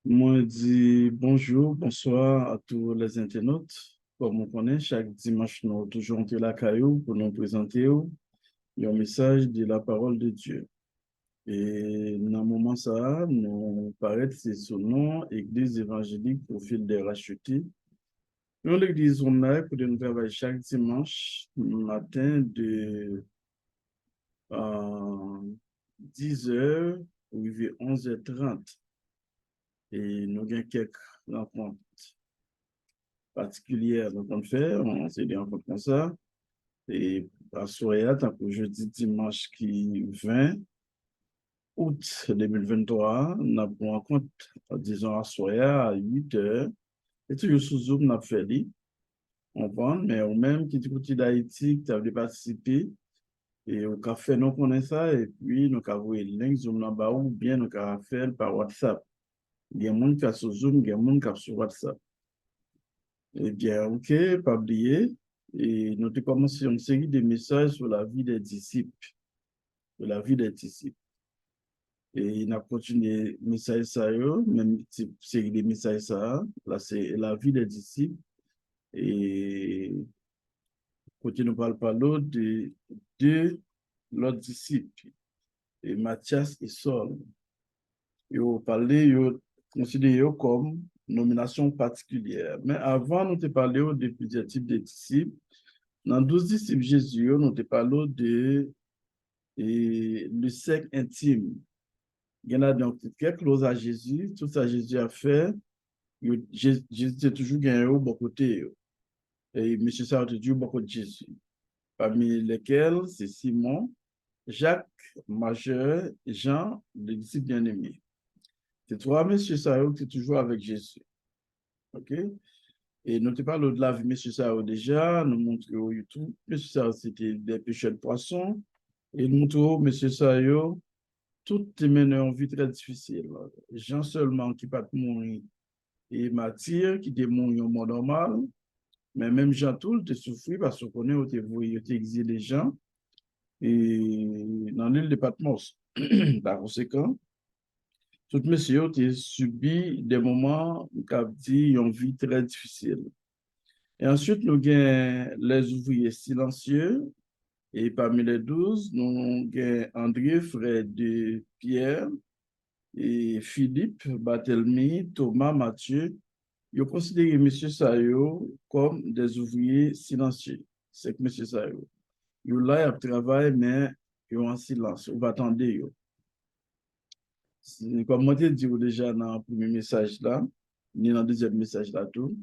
Moi, dis bonjour, bonsoir à tous les internautes. Comme on connaît, chaque dimanche, nous toujours entre la caillou pour nous présenter un message de la parole de Dieu. Et dans le moment ça, nous paraît c'est son nom, Église évangélique profil des rachetés. Nous, l'église, on a pour nous travailler chaque dimanche matin de 10 heures ou 11h30. Et nous avons quelques rencontres particulière dont on fait, on s'est dit rencontres comme ça. Et à Soya, tant que jeudi, dimanche qui 20 août 2023, on a pris rencontre, disons, à Soya à 8 heures. Et toujours sous Zoom, on a fait lui, on prend, mais au même qui du d'Haïti, qui a participé, et au café, nous connaissons ça, et puis nous avons le link Zoom là-bas, ou bien nous avons fait par WhatsApp. Il y a des gens qui sont sur Zoom, il y a des gens qui sont sur WhatsApp. Eh bien, ok, pas oublier. Et nous avons commencé une série de messages sur la vie des disciples. Sur la vie des disciples. Et nous avons continué message ça, même série de messages ça. Là, c'est la vie des disciples. Et continuer nous parle par l'autre de deux l'autre disciples. Et Mathias et Saul. Ils ont parlé, ils ont considéré comme nomination particulière. Mais avant, nous avons parlé de plusieurs types de disciples. Dans 12 disciples Jésus, nous te parlons de le cercle intime. Il y en a donc quelques choses à Jésus, tout ça Jésus a fait. Jésus a toujours gagné au bon côté. Et M. ça a toujours beaucoup de Jésus. Parmi lesquels, c'est Simon, Jacques, Majeur, Jean, le disciple bien-aimé. C'est trois messieurs ça qui sont toujours avec Jésus. OK? Et nous te parlons de la vie, M. Sao déjà, nous montrons au YouTube, M. Sao c'était des pêcheurs de poissons. Et nous montrons, M. Sao, tout est mené en vie très difficile. Jean seulement qui pas mourir et Matthieu qui est mort au monde normal, mais même Jean tout te souffert parce qu'on est au exilé les gens et dans l'île de Patmos. Par conséquent, tout monsieur a subi des moments qui ont dit une vie très difficile. Et ensuite, nous avons les ouvriers silencieux. Et parmi les 12, nous avons André, frère de Pierre, et Philippe, Barthélemy, Thomas, Matthieu. Ils ont considéré M. Sayo comme des ouvriers silencieux. C'est que M. Sayo. Ils là, ils travaillent, mais ils sont en silence. Ils attendre. Comme moi, je dit déjà dans le premier message là, ni dans le deuxième message là, tout.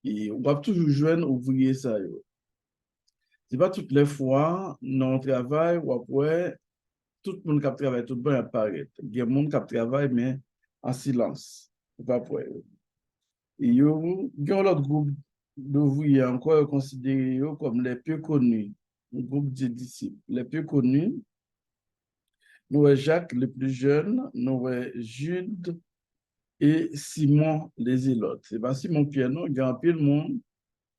Et on va toujours joindre ouvrier Sayo. Ce n'est pas toutes les fois, dans le travail, ou après, tout le monde qui travaille, tout le monde apparaît. Il y a des gens qui travaillent, mais en silence. Pas après. Et il y a un autre groupe d'ouvriers encore considérés comme les plus connus, un groupe de disciples. Les plus connus, nous avons Jacques le plus jeune, nous avons Jude et Simon les Zélotes. C'est pas Simon Pierre, non, il y a un peu de monde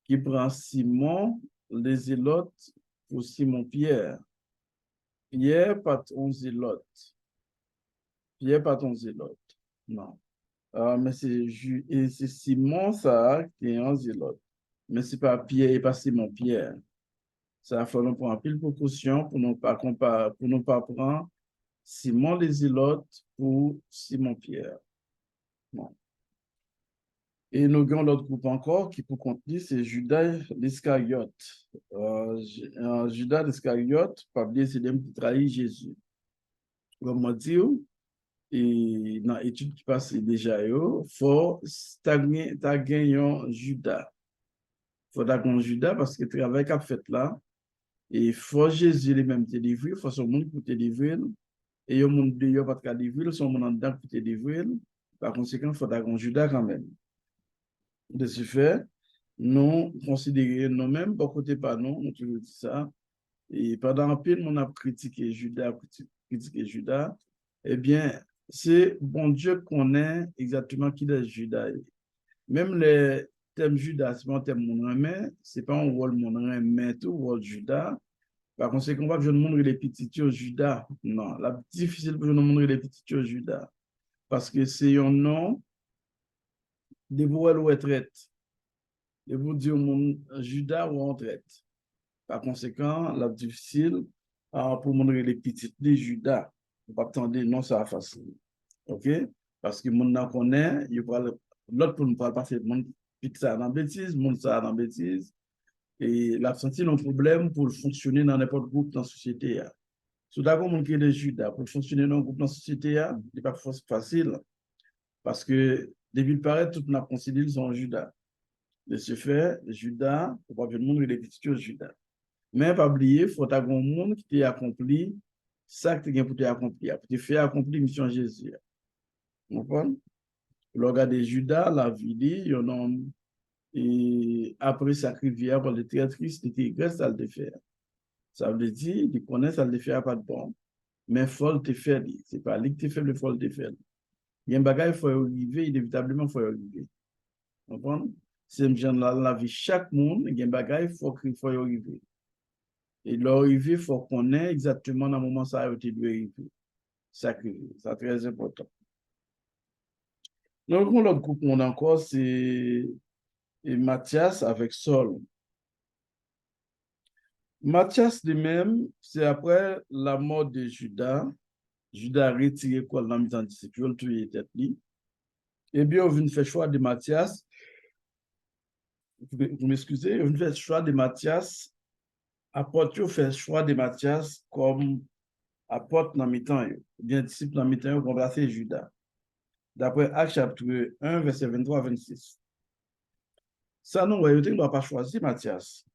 qui prend Simon les Zélotes pour Simon Pierre. Pierre, pas ton zélote. Pierre, pas ton zélote. Non. Mais c'est Simon, ça, qui est un zélote. Mais ce n'est pas Pierre et pas Simon Pierre. Ça il faut nous prendre pile précaution pour ne pas prendre Simon les zélotes pour Simon Pierre. Non. Et nous avons l'autre groupe encore qui pour contenir, c'est Judas l'Iscariote. Judas l'Iscariote, pas oublier, c'est lui qui trahit Jésus. Comme on dit, et dans l'étude qui passe déjà, il faut gagner un Judas. Il faut gagner un Judas parce que le travail qu'a fait là, et il faut Jésus lui-même te livrer, il faut son monde pour te livrer, et il monde de pas te livrer, son monde en dedans pour te livrer. Par conséquent, il faut gagner un Judas quand même. De ce fait, nous considérons nous-mêmes, beaucoup de pas nous, on toujours dit ça, et pendant un peu, on a critiqué Judas, eh bien, c'est bon Dieu connaît exactement qui est Judas. Même les thèmes Judas, c'est pas un thème mon mais c'est pas un rôle mon mais tout rôle Judas. Par conséquent, pas je ne montrer les petits Judas. Non, la difficile pour je ne montrer les petits Judas. Parce que c'est un nom de vous ou traite, de vous dire mon Judas ou en traite. Par conséquent, la difficile pour montrer les petites de Judas. Vous pas attendre non ça facile. OK? Parce que mon n'en connaît, il va l'autre pour nous parler parce que mon pique ça dans bêtise, mon ça dans bêtise et l'absenti un problème pour fonctionner dans n'importe groupe dans la société. Tout d'abord, mon qui est Judas pour fonctionner dans un groupe dans la société, ce n'est pas facile parce que depuis le paraît, tout le monde considère son Judas. De ce fait, Judas, on va venir montrer les petites Judas. Mais pas oublier, il faut avoir un monde qui t'a accompli ça que tu as pour t'accomplir, pour te faire accomplir la mission de Jésus. Vous comprenez? Le regard Judas, la vie, il y a un homme, et après sa rivière, pour le traîtrise, il était ça le faire. Ça veut dire, il connaît ça le faire pas de bon. Mais il faut le faire. Ce n'est pas lui qui te fait le faut le faire. Il y a un bagage, il faut arriver, inévitablement, il faut arriver. Vous comprenez? C'est dans la vie, chaque monde, il y a un bagage, il faut arriver. Et l'arrivée, il faut qu'on ait exactement dans le moment où ça a été arrivé. C'est très important. Donc, l'autre groupe, on a encore, c'est Matthias avec Saul. Matthias lui-même, c'est après la mort de Judas. Judas a retiré quoi dans le temps de disciple, il a tué tête. Et bien, on vient faire choix de Matthias. Vous m'excusez, on vient faire choix de Matthias. Apôtre, on fait choix de Matthias comme apôtre dans le temps, bien disciple dans le temps, pour remplacer Judas. D'après Actes chapitre 1, verset 23 à 26. Ça, non, il ne doit pas choisir Matthias.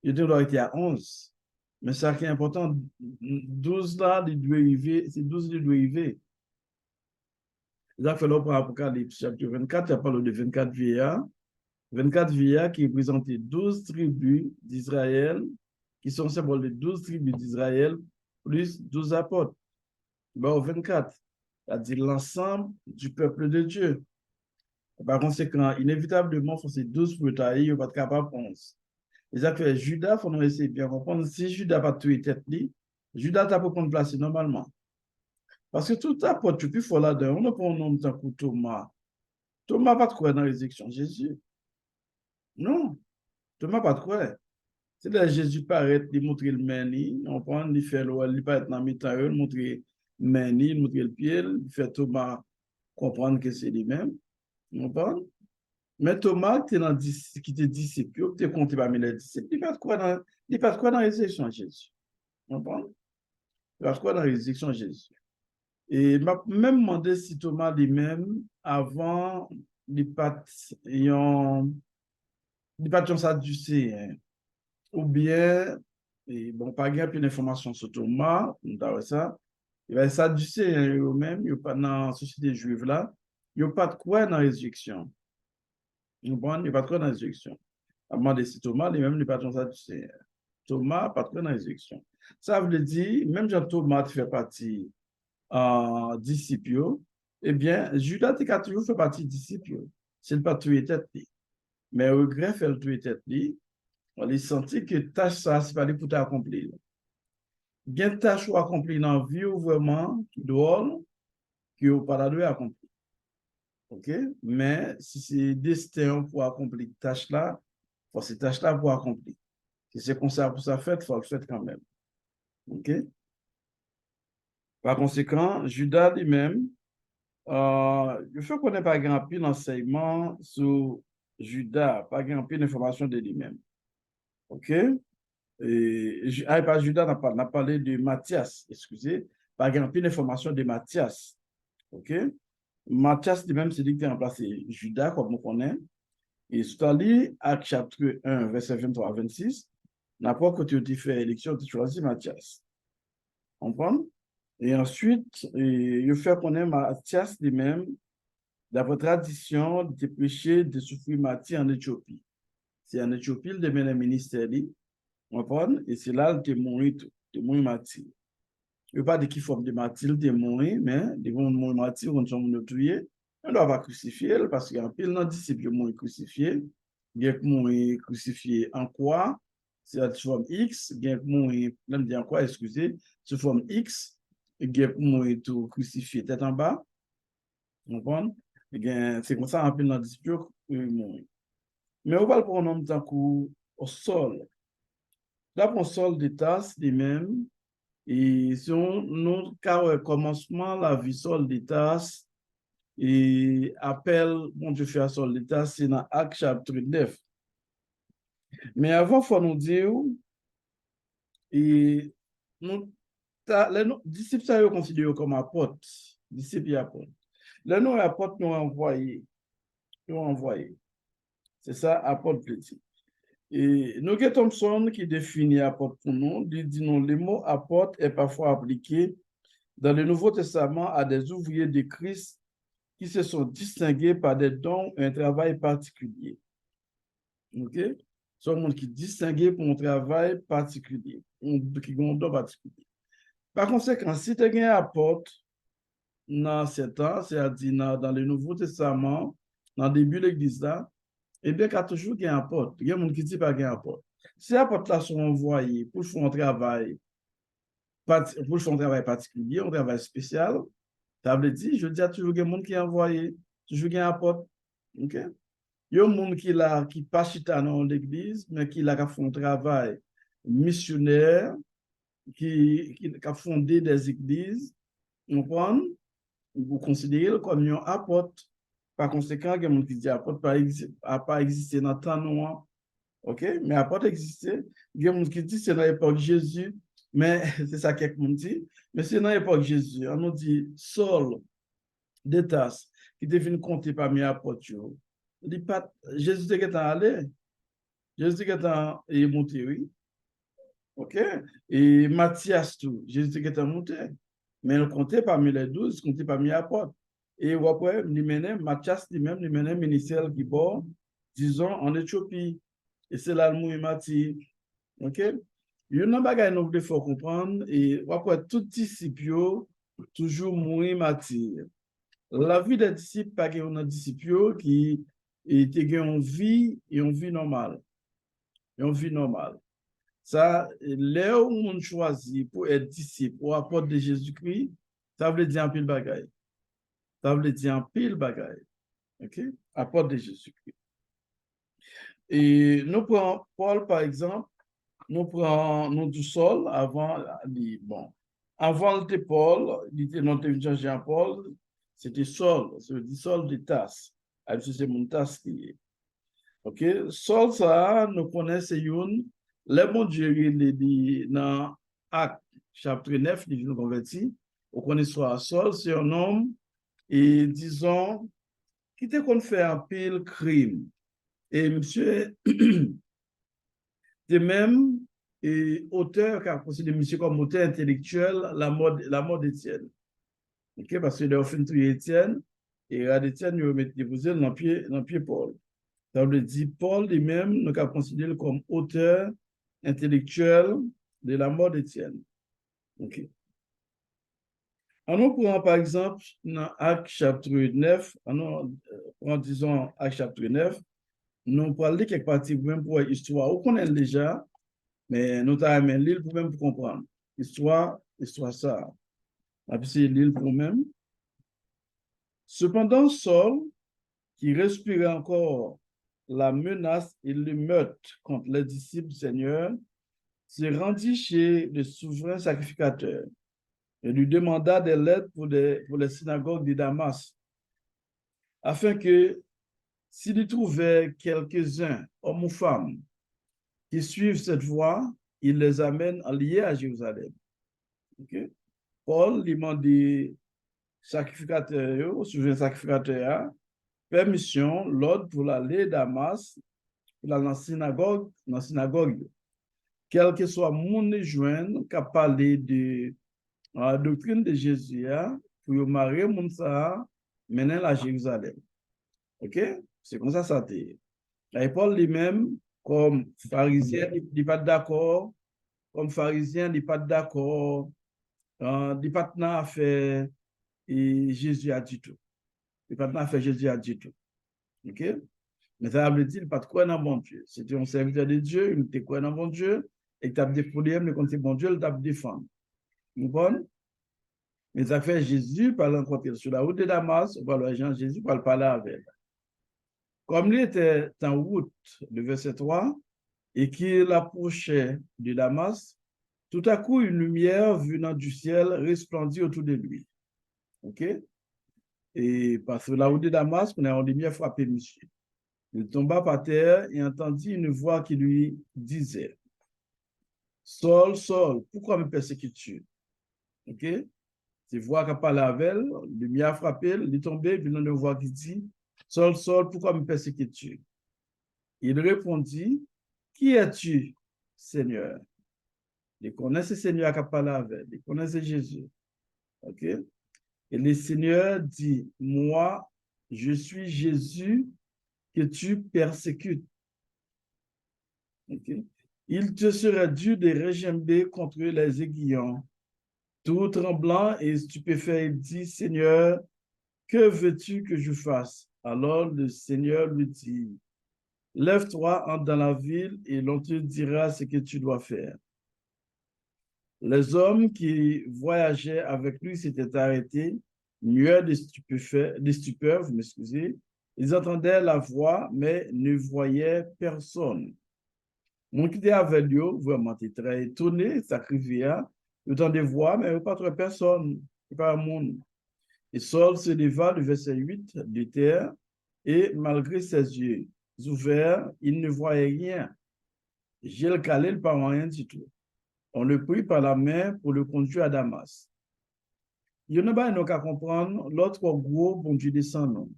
Il doit être à 11. Mais ça qui est important, 12 là, il doit arriver, c'est 12 qui doit arriver. Il a fait l'opéra pour Apocalypse, chapitre 24, il a parlé de 24 vieillards. 24 vieillards qui représentent 12 tribus d'Israël, qui sont symboles de 12 tribus d'Israël, plus 12 apôtres. Bon, 24, c'est-à-dire l'ensemble du peuple de Dieu. Par conséquent, inévitablement, il faut ces 12 pour tailler, il ne pas être capable de 11. Les affaires Judas, il faut nous essayer de bien comprendre. Si Judas n'a pas tué tête, Judas n'a pas prendre place normalement. Parce que tout apôtre, tu peux faire là-dedans. On n'a pas un nom tant que Thomas. Thomas n'a pas de quoi dans la résurrection de Jésus. Non, Thomas n'a pas de quoi. C'est là Jésus paraît, il montre le meni, on prend, il fait l'eau, il paraît dans le mi-temps, il montre le meni, il montre le pied, il fait Thomas comprendre que c'est lui-même. On comprend? Mais Thomas, qui était disciple, qui était compté parmi les disciples, il n'y a pas de quoi dans la résurrection de Jésus. On comprend? Il n'y a pas de quoi dans la résurrection de Jésus. Et m'a même demandé si Thomas lui-même, avant, il pas sadducéen, hein, ou bien, et bon, pas bien plus d'informations sur Thomas, ça, il va sadducéen eux-mêmes, il n'y a pas dans la société juive là, il n'y a pas de quoi dans la résurrection. Il n'y a pas de quoi dans la résurrection. À demander si Thomas, lui-même, n'est pas sadducéen. Thomas, pas de quoi dans la résurrection. Ça veut dire, même quand Thomas fait partie disciple, eh bien, Judas a toujours fait partie disciple. C'est le pas tuer tête. Mais au regret, fait le tuer tête. On a senti que tâche ça, c'est pas pour t'accomplir. Bien tâche ou accomplir dans la vie ou vraiment, qui doit, qui n'est pas la accomplir. OK? Mais si c'est destin pour accomplir tâche là, faut ces tâches là pour accomplir. Si c'est comme ça pour ça fait, il faut le faire quand même. OK? Par conséquent, Judas lui-même, je ne connais pas grand pile d'enseignement sur Judas, pas grand pile d'informations de lui-même. OK? Et, pas Judas, on a parlé de Matthias, excusez, pas grand pile d'informations de Matthias. OK? Matthias lui-même, c'est lui qui a remplacé Judas, comme on connaît. Et c'est à lire Actes chapitre 1, verset 23 à 26. N'importe que tu fais élection, tu choisis Matthias. On comprend? Et ensuite, il fait connaître Matthias lui-même. D'après tradition, de péché de souffrir martyr en Éthiopie. C'est en Éthiopie, il devient un ministère, on comprend? Et c'est là qu'il est mort martyr. Il n'y a pas de qui forme de martyr, il est mort, mais devant mort martyr, on est tué. On ne doit pas crucifier parce qu'il y a un pile de disciples qui sont crucifiés. Il y a qui sont crucifiés en quoi? C'est la forme X. Il y a qui sont en quoi, excusez, sous forme X. Il y a qui sont crucifiés tête en bas. On comprend? Eh bien, c'est comme ça, un peu dans le disciple, mourir. Mais on va prendre un homme tant au sol. Là, pour le sol des tasses, les mêmes, et si on nous, car commencement, la vie sol des tasses, et appel, mon Dieu, fait à sol des tasses, c'est dans Acte chapitre 9. Mais avant, il faut nous dire, et nous, les disciples, ça, ils considérés comme apôtres. Disciples et apôtres. Les noms apôtres nous envoyés. Nous envoyés. C'est ça, apôtre petit. Et nous, Thompson, qui définit apôtre pour nous, il dit non, le mot apôtre est parfois appliqué dans le Nouveau Testament à des ouvriers de Christ qui se sont distingués par des dons et un travail particulier. OK? Ce monde qui est distingué pour un travail particulier, qui ont un don particulier. Par conséquent, si tu as un apôtre dans ce temps, c'est-à-dire dans le Nouveau Testament, dans le début de l'Église là, eh bien, il y a toujours un apôtre. Il y a des gens qui disent pas qu'il y a un apôtre. Si les apôtres là sont envoyés pour faire un travail, particulier, un travail spécial, ça veut dire, je dis à toujours des gens qui sont envoyés, toujours un apôtre. OK? Il y a des gens qui pas chita dans l'église, mais qui a fait un travail missionnaire, qui a fondé des églises. Vous comprenez? Vous considérez comme un apôtre. Par conséquent, il y a des gens qui disent apôtre n'a pas existé dans le temps noir. OK? Mais apôtre existait. Il y a des gens qui disent c'est dans l'époque de Jésus, mais c'est ça que quelqu'un dit. Mais c'est dans l'époque de Jésus. On nous dit Saul, des tasses, qui devient compté parmi les apôtres. Jésus était allé. Jésus était monté, oui. OK? Et Matthias, tout. Jésus était monté. Mais il comptait parmi les 12, il comptait parmi les apôtres. Et après, Matthias lui-même, il menait ministère qui bord, disons, en Éthiopie. Et c'est là le mot Matthieu. OK? Il y a un bagage qu'il faut comprendre. Et après, tout disciple, toujours mourir Matthieu. La vie des disciples, pas qu'il y a un disciple qui était une vie et une vie normale. Une vie normale. Ça, là où on choisit pour être disciple ou apôtre de Jésus-Christ, ça veut dire un pile bagaille. Ça veut dire un pile bagaille. OK? Apôtre de Jésus-Christ. Et nous prenons Paul, par exemple, nous prenons du sol avant, bon, avant le Paul, il était notre Jean-Paul, c'était sol, ça veut dire sol de tasse. C'est mon tasse qui est. OK? Sol, ça, nous connaissons une, les bons Dieu, il dit dans Acte, chapitre 9, il nous converti. On connaît soit Sol, c'est un homme, et disons, qui était qu'on fait un pile crime. Et monsieur, de même, et auteur, car considère monsieur comme auteur intellectuel, la mort d'Étienne. OK? Parce que les offres de Étienne, et à Étienne, il met déposé dans le pied Paul. Ça veut dire Paul lui-même, nous avons considéré comme auteur intellectuel de la mort d'Étienne. OK. On prend par exemple dans Acte chapitre 9, en disant Acte chapitre 9, nous parlons de quelques parties même pour l'histoire. On connaît déjà, mais nous avons l'île pour même comprendre. Histoire ça. C'est l'île pour même. Cependant, Saul, qui respirait encore la menace et le meurtre contre les disciples du Seigneur, se rendit chez le souverain sacrificateur et lui demanda de l'aide pour les synagogues de Damas, afin que s'il y trouvait quelques-uns, hommes ou femmes, qui suivent cette voie, il les amène en lié à Jérusalem. Okay? Paul lui demande sacrificateur, au souverain sacrificateur, permission, l'ordre pour aller à Damas, pour aller dans la synagogue, quel que soit mon joindre, qui a parlé de la doctrine de Jésus, pour marier mon ça, mener à Jérusalem. OK? C'est comme ça t'est. Et Paul lui-même, comme pharisien, il n'est pas d'accord. Comme pharisien, il n'est pas d'accord. Il n'est pas à faire et Jésus a dit tout. Il n'est pas à faire Jésus a dit tout. OK? Mais ça veut dire qu'il n'est pas de quoi dans bon Dieu. C'était un serviteur de Dieu, il était quoi dans bon Dieu, et il t'a des problèmes, mais quand c'est bon Dieu, il t'a défendu. Vous comprenez? Mais ça fait Jésus par rencontrer sur la route de Damas, on parle à Jean, Jésus pour le parler avec elle. Comme il était en route, le verset 3, et qu'il approchait de Damas, tout à coup, une lumière venant du ciel resplendit autour de lui. OK? Et parce que la route de Damas, on a une lumière frappée monsieur. Il tomba par terre et entendit une voix qui lui disait, Saul, Saul, pourquoi me persécutes-tu? OK? C'est voix qui parle avec elle, lumière frappée, il est tombé, puis une voix qui dit, Saul, Saul, pourquoi me persécutes-tu? Il répondit, Qui es-tu, Seigneur? Il connaissait Seigneur qui parle avec elle, il connaissait Jésus. OK? Et le Seigneur dit, moi, je suis Jésus que tu persécutes. Okay? Il te sera dû de regimber contre les aiguillons. Tout tremblant et stupéfait, il dit, Seigneur, que veux-tu que je fasse? Alors le Seigneur lui dit, lève-toi, entre dans la ville et l'on te dira ce que tu dois faire. Les hommes qui voyageaient avec lui s'étaient arrêtés, muets de stupeur, vous m'excusez. Ils entendaient la voix, mais ne voyaient personne. Mon qui était avec lui, vraiment, était très étonné, ça criait, il entendait voix, mais il n'y avait pas trop personne, pas un monde. Et Saul se leva, le verset 8, de terre, et malgré ses yeux ouverts, il ne voyait rien. J'ai calé le par rien du tout. On le prit par la main pour le conduire à Damas. Il n'y a pas qu'à comprendre l'autre gros bon Dieu descend non.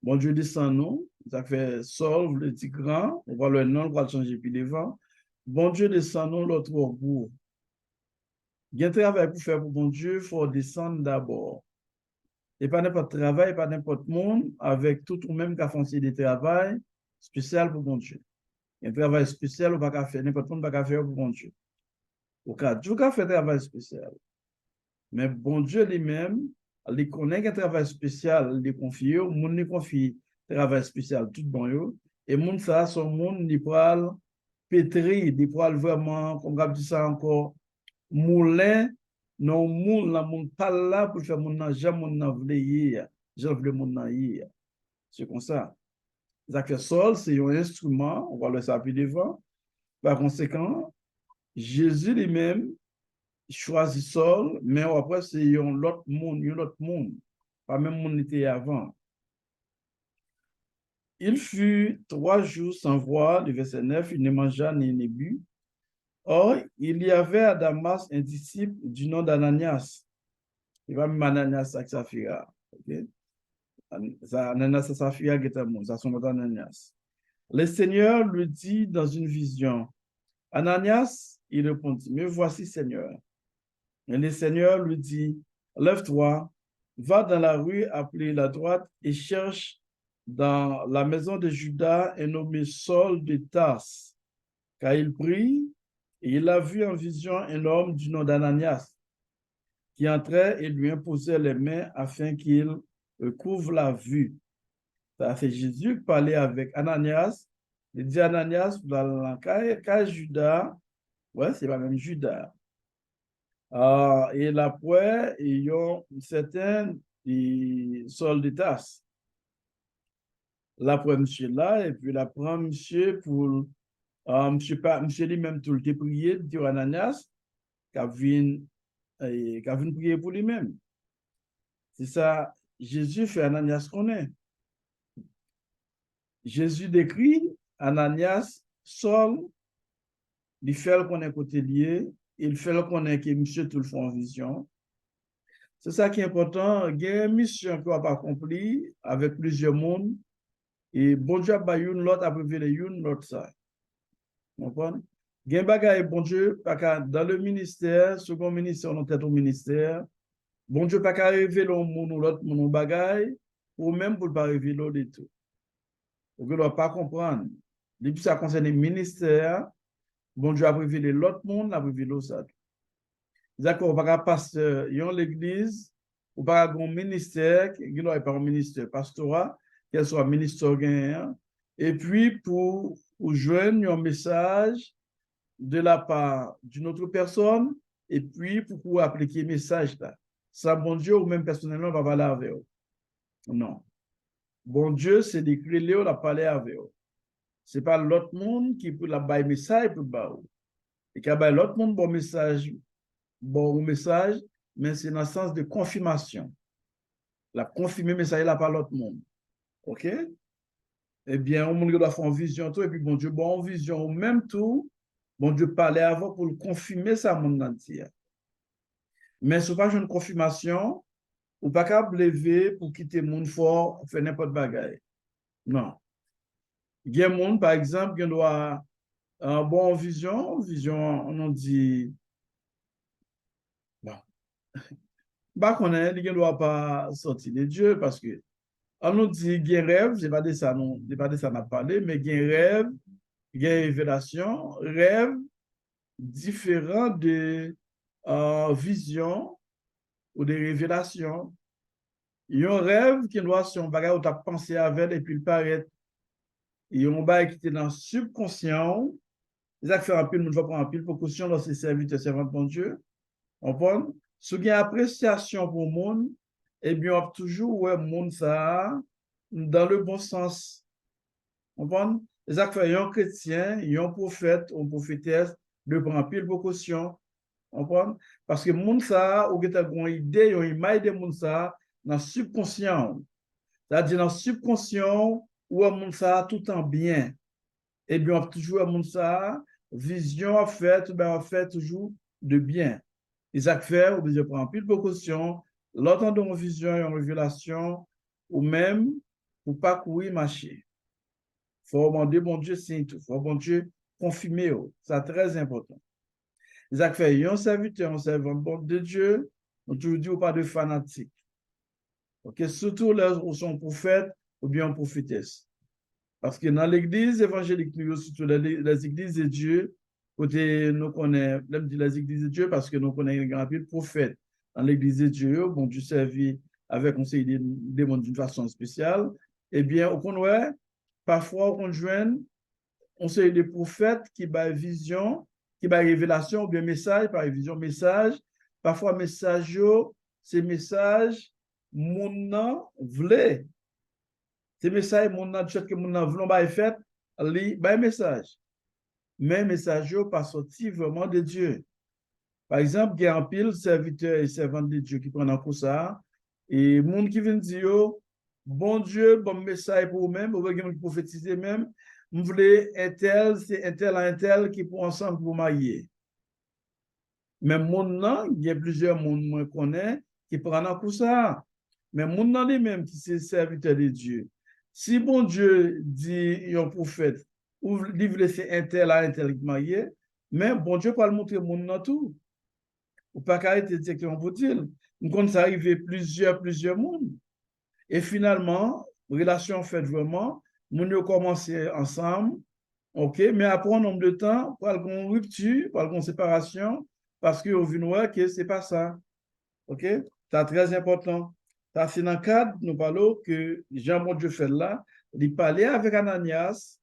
Bon Dieu descend non, ça fait Saul, le petit grand, on va le nom, on va le changer puis devant. Bon Dieu descend non, l'autre gros. Il y a un travail pour faire pour bon Dieu, il faut descendre d'abord. Et pas n'importe travail, pas n'importe monde, avec tout ou même qui a foncé des travail spécial pour bon Dieu. Il y a un travail spécial, on va pas faire, n'importe monde va faire pour bon Dieu. Au cas, Dieu a fait un travail spécial. Mais bon Dieu lui-même, il connaît qu'un travail spécial, il confie, le monde lui confie un travail spécial, tout bon yo. Et monde ça, son monde, il pourra pétri, il pourra vraiment, comme on dit ça encore, moulin, non moule, la monde pas là pour faire mon jamais mon vle j'en vle mon hier. C'est comme ça. Ça sol, c'est un instrument, on va le savoir devant. Par conséquent, Jésus lui-même choisit Saul, mais après, c'est un autre monde, pas même monde était avant. Il fut 3 jours sans voir, le verset 9, il ne mangea ni ne but. Or, il y avait à Damas un disciple du nom d'Ananias. Il va même Ananias avec Saphira. Okay? Ananias et Saphira qui étaient morts, ça sont Ananias. Le Seigneur lui dit dans une vision, Ananias, il répondit, me voici Seigneur. Et le Seigneur lui dit, lève-toi, va dans la rue appelée la droite et cherche dans la maison de Judas un nommé Saul de Tarse. Car il prie et il a vu en vision un homme du nom d'Ananias qui entrait et lui imposait les mains afin qu'il couvre la vue. Ça c'est Jésus qui parlait avec Ananias. Il dit Ananias, dans la Judas, ouais, c'est pas même Judas. Et après, il y a certains soldats. L'après, monsieur là, et puis l'après, monsieur pour, monsieur lui-même tout le temps prié, dit Ananias, qui vient prier pour lui-même. C'est ça, Jésus fait Ananias connaître. Jésus décrit Ananias, Saul, il fait le connaître côté lié, il fait le connaître que monsieur tout le fond en vision. C'est ça qui est important. Il y a une mission qu'on n'a pas accomplie avec plusieurs mondes. Et bon Dieu a une l'autre a révélé une l'autre ça. Vous comprenez? Il y a un bagage bon Dieu, dans le ministère, second ministère, on est au ministère. Bon Dieu pas qu'à révéler au monde ou l'autre monde bagage, ou même pour ne pas révéler de tout. Vous ne doit pas comprendre. Depuis ça concerne le ministère, bon Dieu a révélé l'autre monde, a révélé ça. D'accord, pas pasteur, il y a l'église, ou pas un ministère, il n'y a pas un ministère pastoral, qu'elle soit ministère gagnant, et puis pour joindre un message de la part d'une autre personne, et puis pour appliquer le message là. Ça, bon Dieu, ou même personnellement, va parler avec eux. Non. Bon Dieu, c'est d'écrire Léo, la parler avec eux. Ce n'est pas l'autre monde qui peut la bailler message pour eux. Et qu'il y a l'autre monde bon message, mais c'est dans le sens de confirmation. La confirmer message là par l'autre monde. OK? Eh bien, on doit faire une vision tout, et puis bon Dieu, bon vision au même tout, bon Dieu parlait avant pour le confirmer ça monde entier. Mais si pas une confirmation, ou pas capable lever pour quitter le monde fort, faire n'importe bagaille. Non. Il y a un monde, par exemple, qui doit avoir bon vision, on dit, bon, bah qu'on est, il ne doit pas sortir de Dieu parce que on nous dit qu'il y a un rêve, je n'ai pas de ça n'a parlé, mais il y a un rêve, il y a une révélation, rêve différent de vision ou de révélation. Il y a un rêve qui doit ser un bagage où tu as pensé avec et puis il paraît. Il y a un bagage qui était dans le subconscient. Les acteurs en pile, nous devons prendre en pile pour caution dans ces serviteurs servants de Dieu. On prend. Si il y a appréciation pour le monde, eh bien, on a toujours ouais, le monde ça dans le bon sens. On prend. Les acteurs, il y a un chrétien, il y a un prophète, une prophétesse, de prendre pile pour caution. On prend. Parce que le monde ça, ou il y a une idée, une image de monde ça dans le subconscient. C'est-à-dire dans le subconscient, où le monde ça tout en bien. Et bien, on a toujours un monde ça, vision en fait, ben, on fait toujours de bien. Isaac fait, ou bien prendre plus de précautions, l'autre dans une vision et une révélation, ou même pour pas courir marcher. Il faut demander, bon Dieu, c'est tout. Il faut, bon Dieu, confirmer. C'est très important. Isaac fait, il y a un serviteur, un servant de Dieu, on toujours dit, ou pas de fanatique. Okay? Surtout là où sont prophètes ou bien prophétesses. Parce que dans l'église évangélique, nous, surtout les églises de Dieu, côté nous connaissons, les églises de Dieu, parce que nous connaissons un grand pile prophète. Dans l'église de Dieu, bon Dieu servi avec conseil des mondes d'une façon spéciale. Eh bien, au contraire, parfois, on joint on sait des prophètes qui ont vision, qui ont révélation, ou bien message, par vision, message. Parfois, message, c'est message, mon vle. Ces messages, mon nom, que mon nom voulons pas fait, li, bah message. Mais message pas sorti vraiment de Dieu. Par exemple, il y a un pile serviteur et servante de Dieu qui prennent un coup ça, et monde qui vient dire, bon Dieu, bon message pour vous-même, vous voulez prophétiser même, vous voulez un tel, c'est un tel qui pour ensemble pour marier. Mais mon nom, il y a plusieurs monde qu'on connaît qui prennent un coup ça. Mais mon nom lui-même qui c'est serviteur de Dieu. Si bon Dieu dit un prophète, ou il veut laisser un tel à un tel qui marié, mais bon Dieu peut le montrer mon nom tout. Ou pas arrêter directement pour dire. Quand ça arrive plusieurs mondes. Et finalement, relation faite vraiment, nous avons commencé ensemble, ok, mais après un nombre de temps, pour une rupture, pour une séparation, parce qu'on voit que ce n'est pas ça. Ok, c'est très important. C'est dans le cadre, nous parlons que Jean bon Dieu fait là, il parlait avec Ananias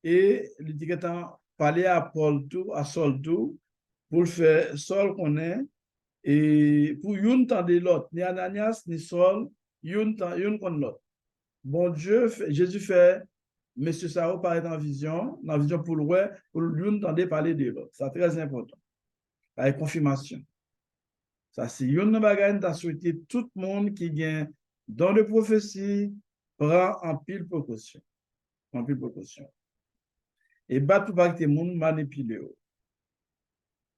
et il dit qu'il parlait à Paul tout, à Saul tout, pour le faire Saul connaît, et pour une temps de l'autre, ni Ananias ni Saul, une contre l'autre. Bon Dieu, Jésus fait, Monsieur Sao paraît dans la vision pour l'une tendait parler de l'autre. C'est très important. Avec confirmation. Ça, c'est une bagage qui a souhaité tout le monde qui vient dans les prophéties, prend en pile précaution. En pile précaution. Et battre pour pas que tout le monde manipule.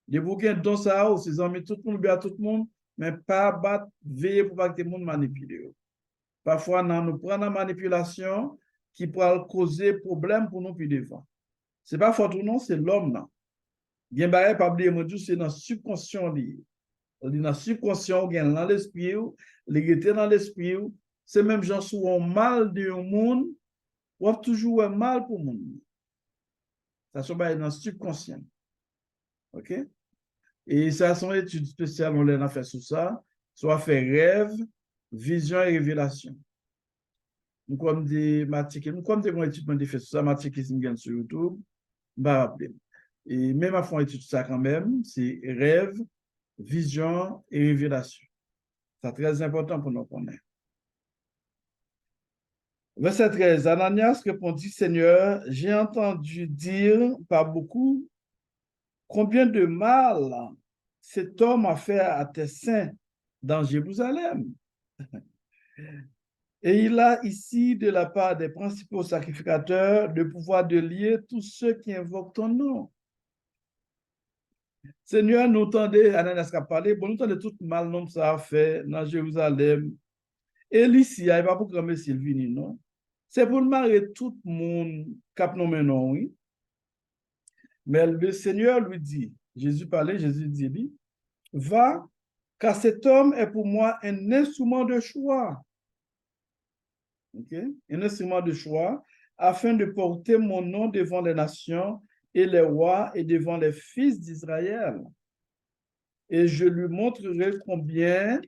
Les bouquins dans ça, ses amis, tout le monde, bien tout le monde, mais pas battre, veiller pour pas que tout le monde manipule. Parfois, nous prenons la manipulation qui peut causer problème pour nous plus devant. Ce n'est pas faute ou non, c'est l'homme. Non. Bien, pas oublier, c'est dans le subconscient lié. Dans le subconscient, dans l'esprit, les dans l'esprit, c'est même gens souvent mal de monde, ou toujours un mal pour le monde. Ça se passe dans le subconscient. OK? Et ça, son étude spéciale, on l'a fait sur ça, soit fait rêve, vision et révélation. Nous comme des matiques, nous comme des études, on fait sur ça, matiques qui sont sur YouTube, bah rappeler. Et même à fond étude ça quand même, c'est rêve, vision et révélation. C'est très important pour nous connaître. Verset 13, Ananias répondit, Seigneur, j'ai entendu dire par beaucoup combien de mal cet homme a fait à tes saints dans Jérusalem. Et il a ici, de la part des principaux sacrificateurs, le pouvoir de lier tous ceux qui invoquent ton nom. Seigneur, nous tendez, Ananias a parlé, bon, nous tendez tout mal nom ça a fait dans Jérusalem. Et ici, il n'y a pas pour que Sylvie, non? C'est pour marier tout le monde cap nommé non, oui. Mais le Seigneur lui dit, Jésus parlait, Jésus dit, va, car cet homme est pour moi un instrument de choix. Okay? Un instrument de choix afin de porter mon nom devant les nations et les rois et devant les fils d'Israël. Et je lui montrerai combien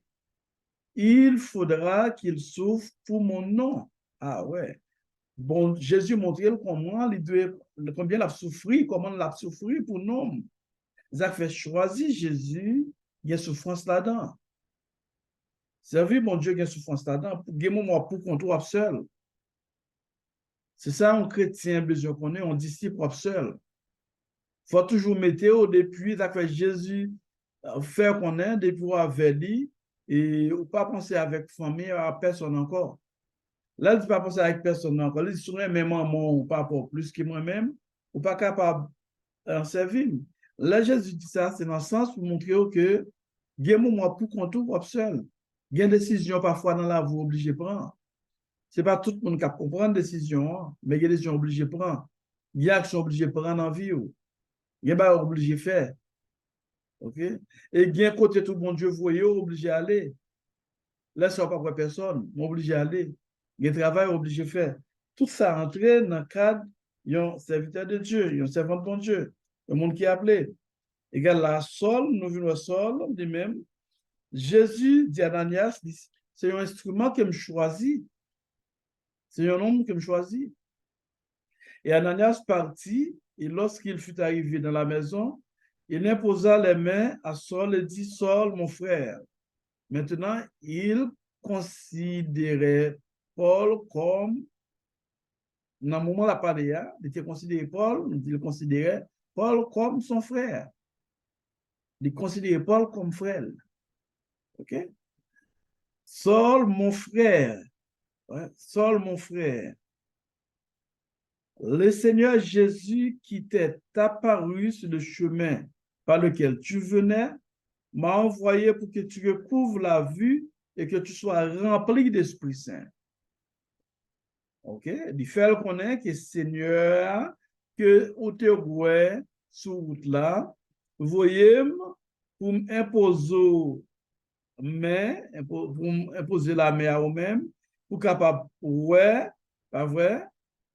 il faudra qu'il souffre pour mon nom. Ah ouais. Bon, Jésus montrait comment combien il a souffert, comment il a souffert pour nous. Il a fait choisir Jésus, il y a souffrance là-dedans. Servir mon Dieu, il y a souffrance là-dedans. Pour pour qu'on trouve seul. C'est ça, un chrétien besoin qu'on est, un disciple seul. Il faut toujours mettre au depuis, ça fait Jésus faire qu'on est, depuis avec lui, et ou pas penser avec famille, à personne encore. Là, il ne pas penser avec personne encore. Il dit, sur même moi, ou pas pour plus que moi-même, ou pas capable de servir. Là, Jésus dit ça, c'est dans le sens pour montrer que, il y a un moment pour qu'on trouve seul. Il y a une décision parfois dans la vie obligée de prendre. Ce n'est pas tout le monde qui comprend une décision, mais il y a des décisions obligées de prendre. Il y a des actions obligées de prendre en vie. Il y a des obligés de faire. OK? Et il y a un côté tout bon Dieu voyait, obligé d'aller. Là, ce n'est pas pour personne, obligé d'aller. Il y a un travail obligé de faire. Tout ça entraîne dans le cadre d'un serviteur de Dieu, d'un servant de bon Dieu, le monde qui est appelé. Égal la Saul, nous venons à Saul, de même. Jésus dit à Ananias, c'est un instrument que me choisit. C'est un homme que me choisit. Et Ananias partit, et lorsqu'il fut arrivé dans la maison, il imposa les mains à Saul et dit, Saul, mon frère. Maintenant, il considérait Paul comme, dans le moment de la parole, il était considéré Paul, il considérait Paul comme son frère. Il considérait Paul comme frère. OK? Saul, mon frère. Ouais, Saul, mon frère. Le Seigneur Jésus qui t'est apparu sur le chemin par lequel tu venais m'a envoyé pour que tu recouvres la vue et que tu sois rempli d'Esprit Saint. OK? Il fait connaître que Seigneur, que ou te voit sur route là, voyez pour m'imposer imposer la main à vous-même, pour capable, ouais, pas vrai,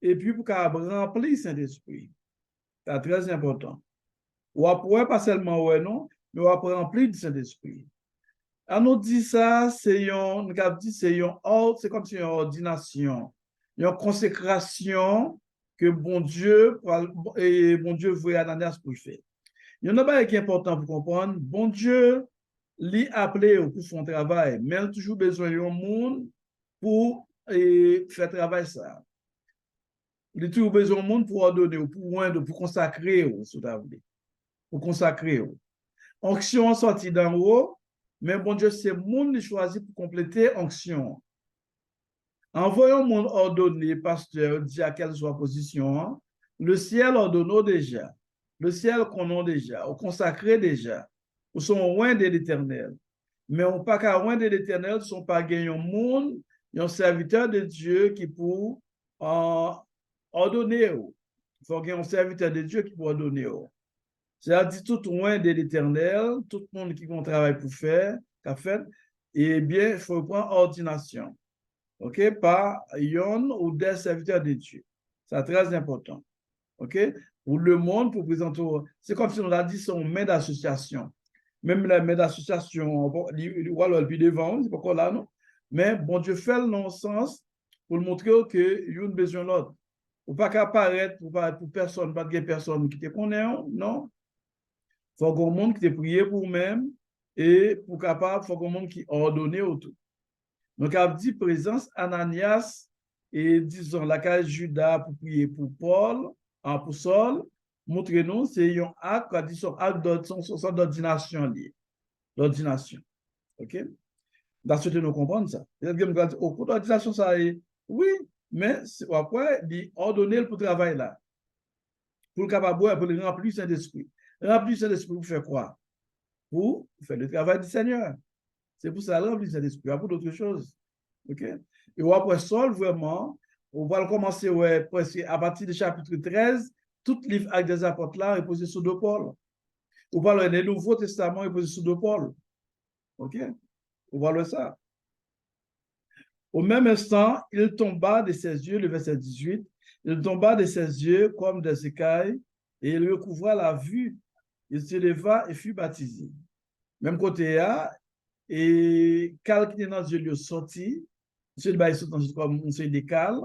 et puis pour capable remplir Saint-Esprit. C'est très important. Ou après, pas seulement ouais, non, mais ou après remplir du Saint-Esprit. On nous dit ça, c'est c'est comme si une ordination, une consécration que bon Dieu, et bon Dieu veut Ananias pour faire. Il y en a pas qui est important pour comprendre. Bon Dieu, lui appelé pour son travail, mais il a toujours besoin d'un monde pour faire travail ça. Il a toujours besoin d'un monde pour ordonner, pour consacrer, pour consacrer. Onction sortie d'en haut, mais bon Dieu, c'est le monde qui choisit pour compléter onction. Envoyons mon ordonné, pasteur, dit à quelle soit position, le ciel ordonne déjà, le ciel connaît déjà, on consacré déjà, nous sommes loin de l'éternel. Mais on pas qu'à loin de l'éternel, ne sont pas gagnés au monde, un serviteur de Dieu qui pour ordonner. Il faut qu'il y ait un serviteur de Dieu qui pour ordonner. C'est-à-dire tout loin de l'éternel, tout le monde qui a un travail pour faire, qu'a fait, eh bien, il faut prendre ordination. OK? Par yon ou des serviteurs de Dieu. C'est très important. OK? Pour le monde, pour présenter, c'est comme si on a dit son main d'association. Même la main d'association, voilà, puis devant, c'est pas encore là, non? Mais bon Dieu fait le non-sens pour montrer qu'il y a une besoin de l'autre. Ou pas qu'à paraître pour personne, pas de personne qui te connaît, non. Il faut qu'on monde qui te prie pour même et pour capable, il faut qu'on monde qui ordonne autour. Donc, a dit présence Ananias et disons la case Judas pour prier pour Paul, pour Saul, montrez-nous, c'est un acte, disons, acte d'ordination lié. L'ordination. OK? Dans ce que nous comprenons ça. Au cours de l'ordination, ça est, oui, mais après, il ordonné pour travailler là. Pour le capable, pour le remplir Saint-Esprit. Remplir Saint-Esprit pour faire quoi? Pour faire le travail du Seigneur. C'est pour ça remplir Saint-Esprit, pas pour d'autres choses. OK? Et après Saul, vraiment, on va commencer ouais, presque à partir du chapitre 13, tout le livre Actes des Apôtres là est posé sous de Paul. On parle du Nouveau Testament est posé sous de Paul. OK? On voit ça. Au même instant, il tomba de ses yeux, le verset 18, il tomba de ses yeux comme des écailles et il recouvra la vue. Il se leva et fut baptisé. Même côté là, et quelqu'un dans les yeux sorti, c'est le comme on se décale,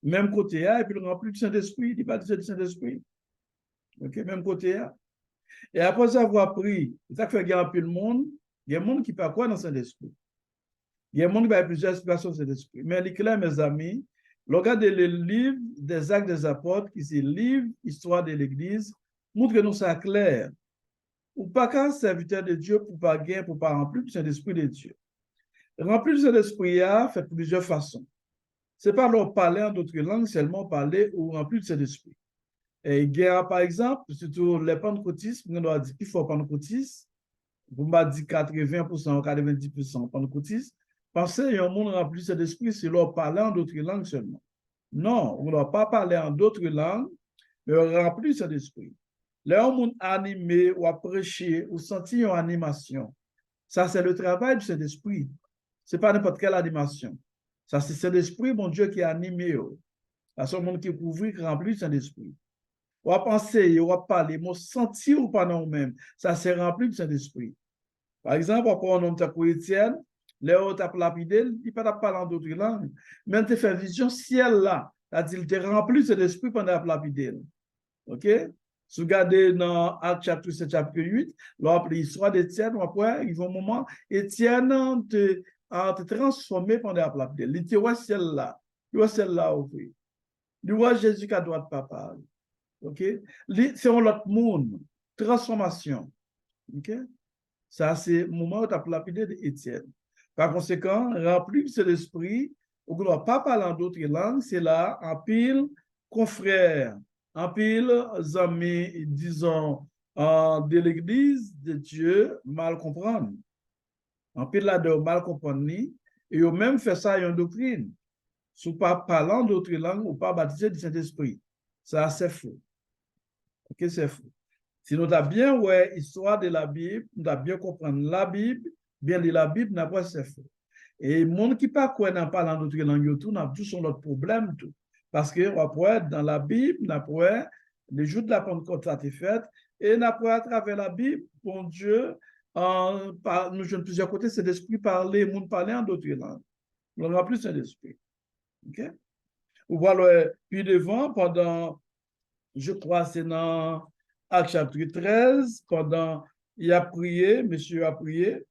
même côté là, et puis il remplit du Saint-Esprit, il baptise du Saint-Esprit. OK, même côté là. Et après avoir pris, ça fait qu'il y a un peu de monde, il y a un monde qui parle quoi dans le Saint-Esprit. Il y a un monde qui a plusieurs explications de cet esprit. Mais il clair, mes amis, regardez le livre des Actes des Apôtres, qui c'est le livre Histoire de l'Église, montre-nous ça clair. Ou pas qu'un serviteur de Dieu pour pas gagner, pour pas remplir du Saint-Esprit de Dieu. Remplir du Saint-Esprit a fait plusieurs façons. C'est pas leur parler en d'autres langues, seulement parler ou remplir du Saint-Esprit. Et il y a, par exemple, surtout les pentecôtistes, on a dit qu'il faut pentecôtistes, vous m'avez dit 80% ou 90% pentecôtistes, pensez qu'il y a un monde rempli de cet esprit, c'est leur parler en d'autres langues seulement. Non, on ne doit pas parler en d'autres langues, mais rempli de cet esprit. Là, un monde animé ou à prêcher ou sentir une animation, ça c'est le travail de cet esprit. Ce n'est pas n'importe quelle animation. Ça c'est cet esprit, mon Dieu, qui est animé. C'est un monde qui est couvert, qui est rempli de cet esprit. On va penser, on va parler, on va sentir ou pas nous-mêmes. Ça c'est rempli de cet esprit. Par exemple, après un homme pour Étienne, Léo t'a lapidé, il ne peut pas parler en d'autres langues. Mais tu fais vision ciel là. C'est-à-dire, il te rempli de l'esprit pendant la lapidé. OK? Si vous regardez dans Actes chapitre 7, chapitre 8, l'histoire d'Étienne, après, il y a un moment, Étienne te transformé pendant la lapidé. Il te voit ciel là. Il voit ciel là, oui. Il voit Jésus qui a droit de papa. OK? C'est un autre monde. Transformation. OK? Ça, c'est le moment où tu as lapidé d'Étienne. Par conséquent, rempli de cet esprit, on ne doit pas parler en d'autres langues, c'est là, en pile, confrères, en pile, amis, disons, de l'Église de Dieu, mal comprendre. En pile, là, de mal comprendre, et au même fait ça, il y a une doctrine. Si pas parlant d'autres langues, ou pas baptisé du Saint-Esprit. Ça, c'est faux. OK, c'est faux. Si nous avons bien ouais, histoire de la Bible, nous avons bien comprendre la Bible, bien lire la Bible, n'a pas c'est faux. Et les gens qui ne parlent pas dans d'autres langues, tout, n'a tous son autre problème. Tout. Parce que après, dans la Bible, après, le jour de la Pentecôte, ça a été fait, et après, à travers la Bible, bon Dieu, nous jouons plusieurs côtés, c'est l'esprit parler, le monde parler en d'autres langues. On n'aura plus un esprit. OK? Ou voilà, puis devant, pendant, je crois, c'est dans Acte chapitre 13, pendant, il a prié, monsieur a prié,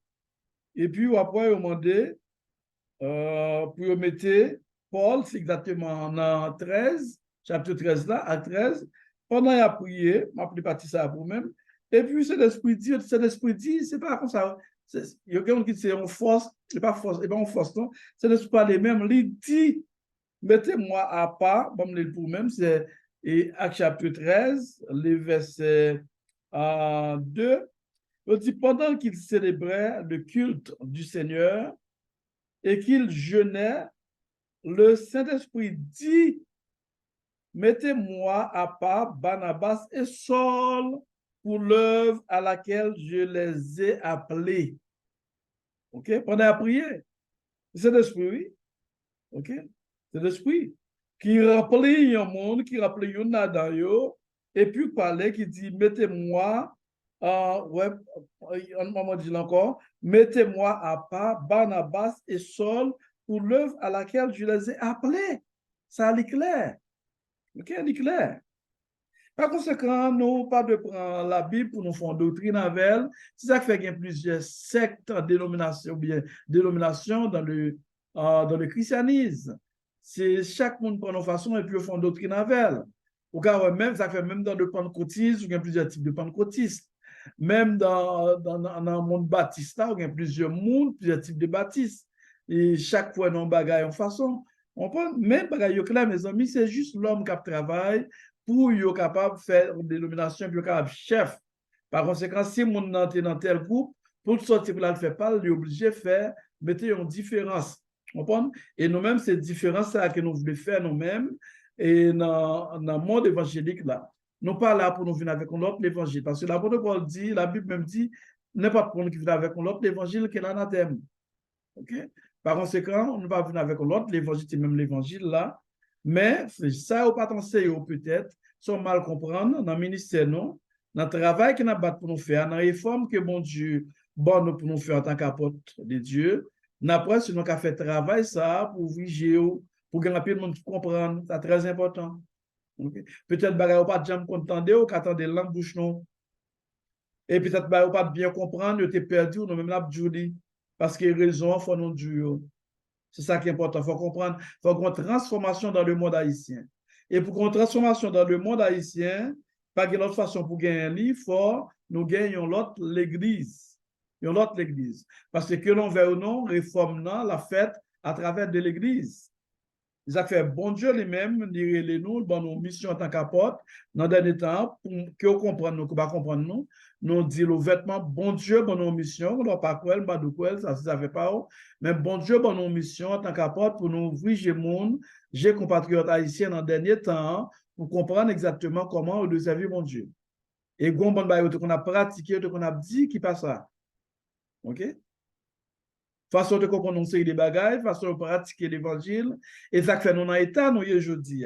et puis après, il a demandé, pour mettre Paul, c'est exactement dans 13, chapitre 13 là, à 13, pendant il a prié, m'a pris partie ça pour même, et puis c'est l'esprit dit, c'est pas comme ça, il y a quelqu'un qui dit c'est une force, c'est pas force, et pas une force, non, c'est l'esprit pas les mêmes, il dit, mettez-moi à part, bon, pour même, c'est Acte chapitre 13, les versets 2, il dit, pendant qu'il célébrait le culte du Seigneur, et qu'il jeûnait, le Saint-Esprit dit, mettez-moi à part Barnabas et Saul pour l'œuvre à laquelle je les ai appelés. OK? Pendant la prière. C'est l'Esprit, oui. OK? C'est l'Esprit qui rappelait un monde, qui rappelait un nadayo, et puis parlait, qui dit, mettez-moi, ouais, un moment dit encore, mettez-moi à part Barnabas et Saul pour l'œuvre à laquelle je les ai appelés. Ça est clair. OK, il est clair. Par conséquent, nous pas de prendre la Bible pour nous faire une doctrine avec elle. C'est ça qui fait qu'il y a plusieurs sectes, dénominations, bien dénominations dans le christianisme. C'est chaque monde prend une façon et puis ils font une doctrine avec elle. Au cas où même, ça fait même dans le pentecôtisme, il y a plusieurs types de pentecôtistes. Même dans le monde baptiste, il y a plusieurs mondes, plusieurs types de baptistes. Et chaque fois, nous bagaille en façon. On prend même bagaille là, mes amis, c'est juste l'homme qui travaille pour être capable de faire une dénomination, pour être capable chef. Par conséquent, si mon est dans tel groupe, pour sortir pour le faire pas, il est obligé de faire, mettre une différence. Comprendre? Et nous-mêmes, c'est différence que nous voulons faire nous-mêmes et dans le monde évangélique là. Nous pas là pour nous venir avec un autre évangile. Parce que l'apôtre Paul dit, la Bible même dit, n'importe qui vient avec un autre évangile qui est l'anathème. OK? Par conséquent, on ne va venir avec l'autre l'évangile, c'est même l'évangile là. Mais ça, au potentiel, peut-être, sans mal comprendre, dans le ministère, non, dans le travail qu'on a battu pour nous faire, dans la réforme que bon Dieu, bon, nous pour nous faire en tant qu'apôtre de Dieu, après, si nous avons fait travail, ça, pour vigier, pour que le monde comprenne, c'est très important. Okay? Peut-être que vous pas de contenter ou qu'attendez langue bouche non. Et peut-être que vous pas bien comprendre, vous êtes perdu, ou même là, parce que raison, il faut nous dire. C'est ça qui est important. Il faut comprendre. Il faut qu'on transformation dans le monde haïtien. Et pour qu'on transformation dans le monde haïtien, pas de l'autre façon pour gagner un livre, il faut nous gagnons l'autre l'église. L'autre l'église. Parce que l'on veut ou non, réforme la fête à travers de l'église. Ils ont fait bon Dieu lui-même, les nous, dans nos missions en tant qu'apôtre, dans le dernier temps, pour que vous compreniez, nous, pas comprendre nous, nous dit le vêtement, bon Dieu, dans nos missions, on ne doit pas quoi, pas de quoi, ça fait pas, mais bon Dieu, dans nos missions en tant qu'apôtre, pour nous ouvrir les monde, j'ai compatriotes haïtiens dans le dernier temps, pour comprendre exactement comment on doit servir mon Dieu. Et bon, qu'on a pratiqué, qu'on a dit, qui passe ça. OK? Façon de comprendre une des bagages, façon de pratiquer l'évangile, et ça fait nous dans l'état nous aujourd'hui.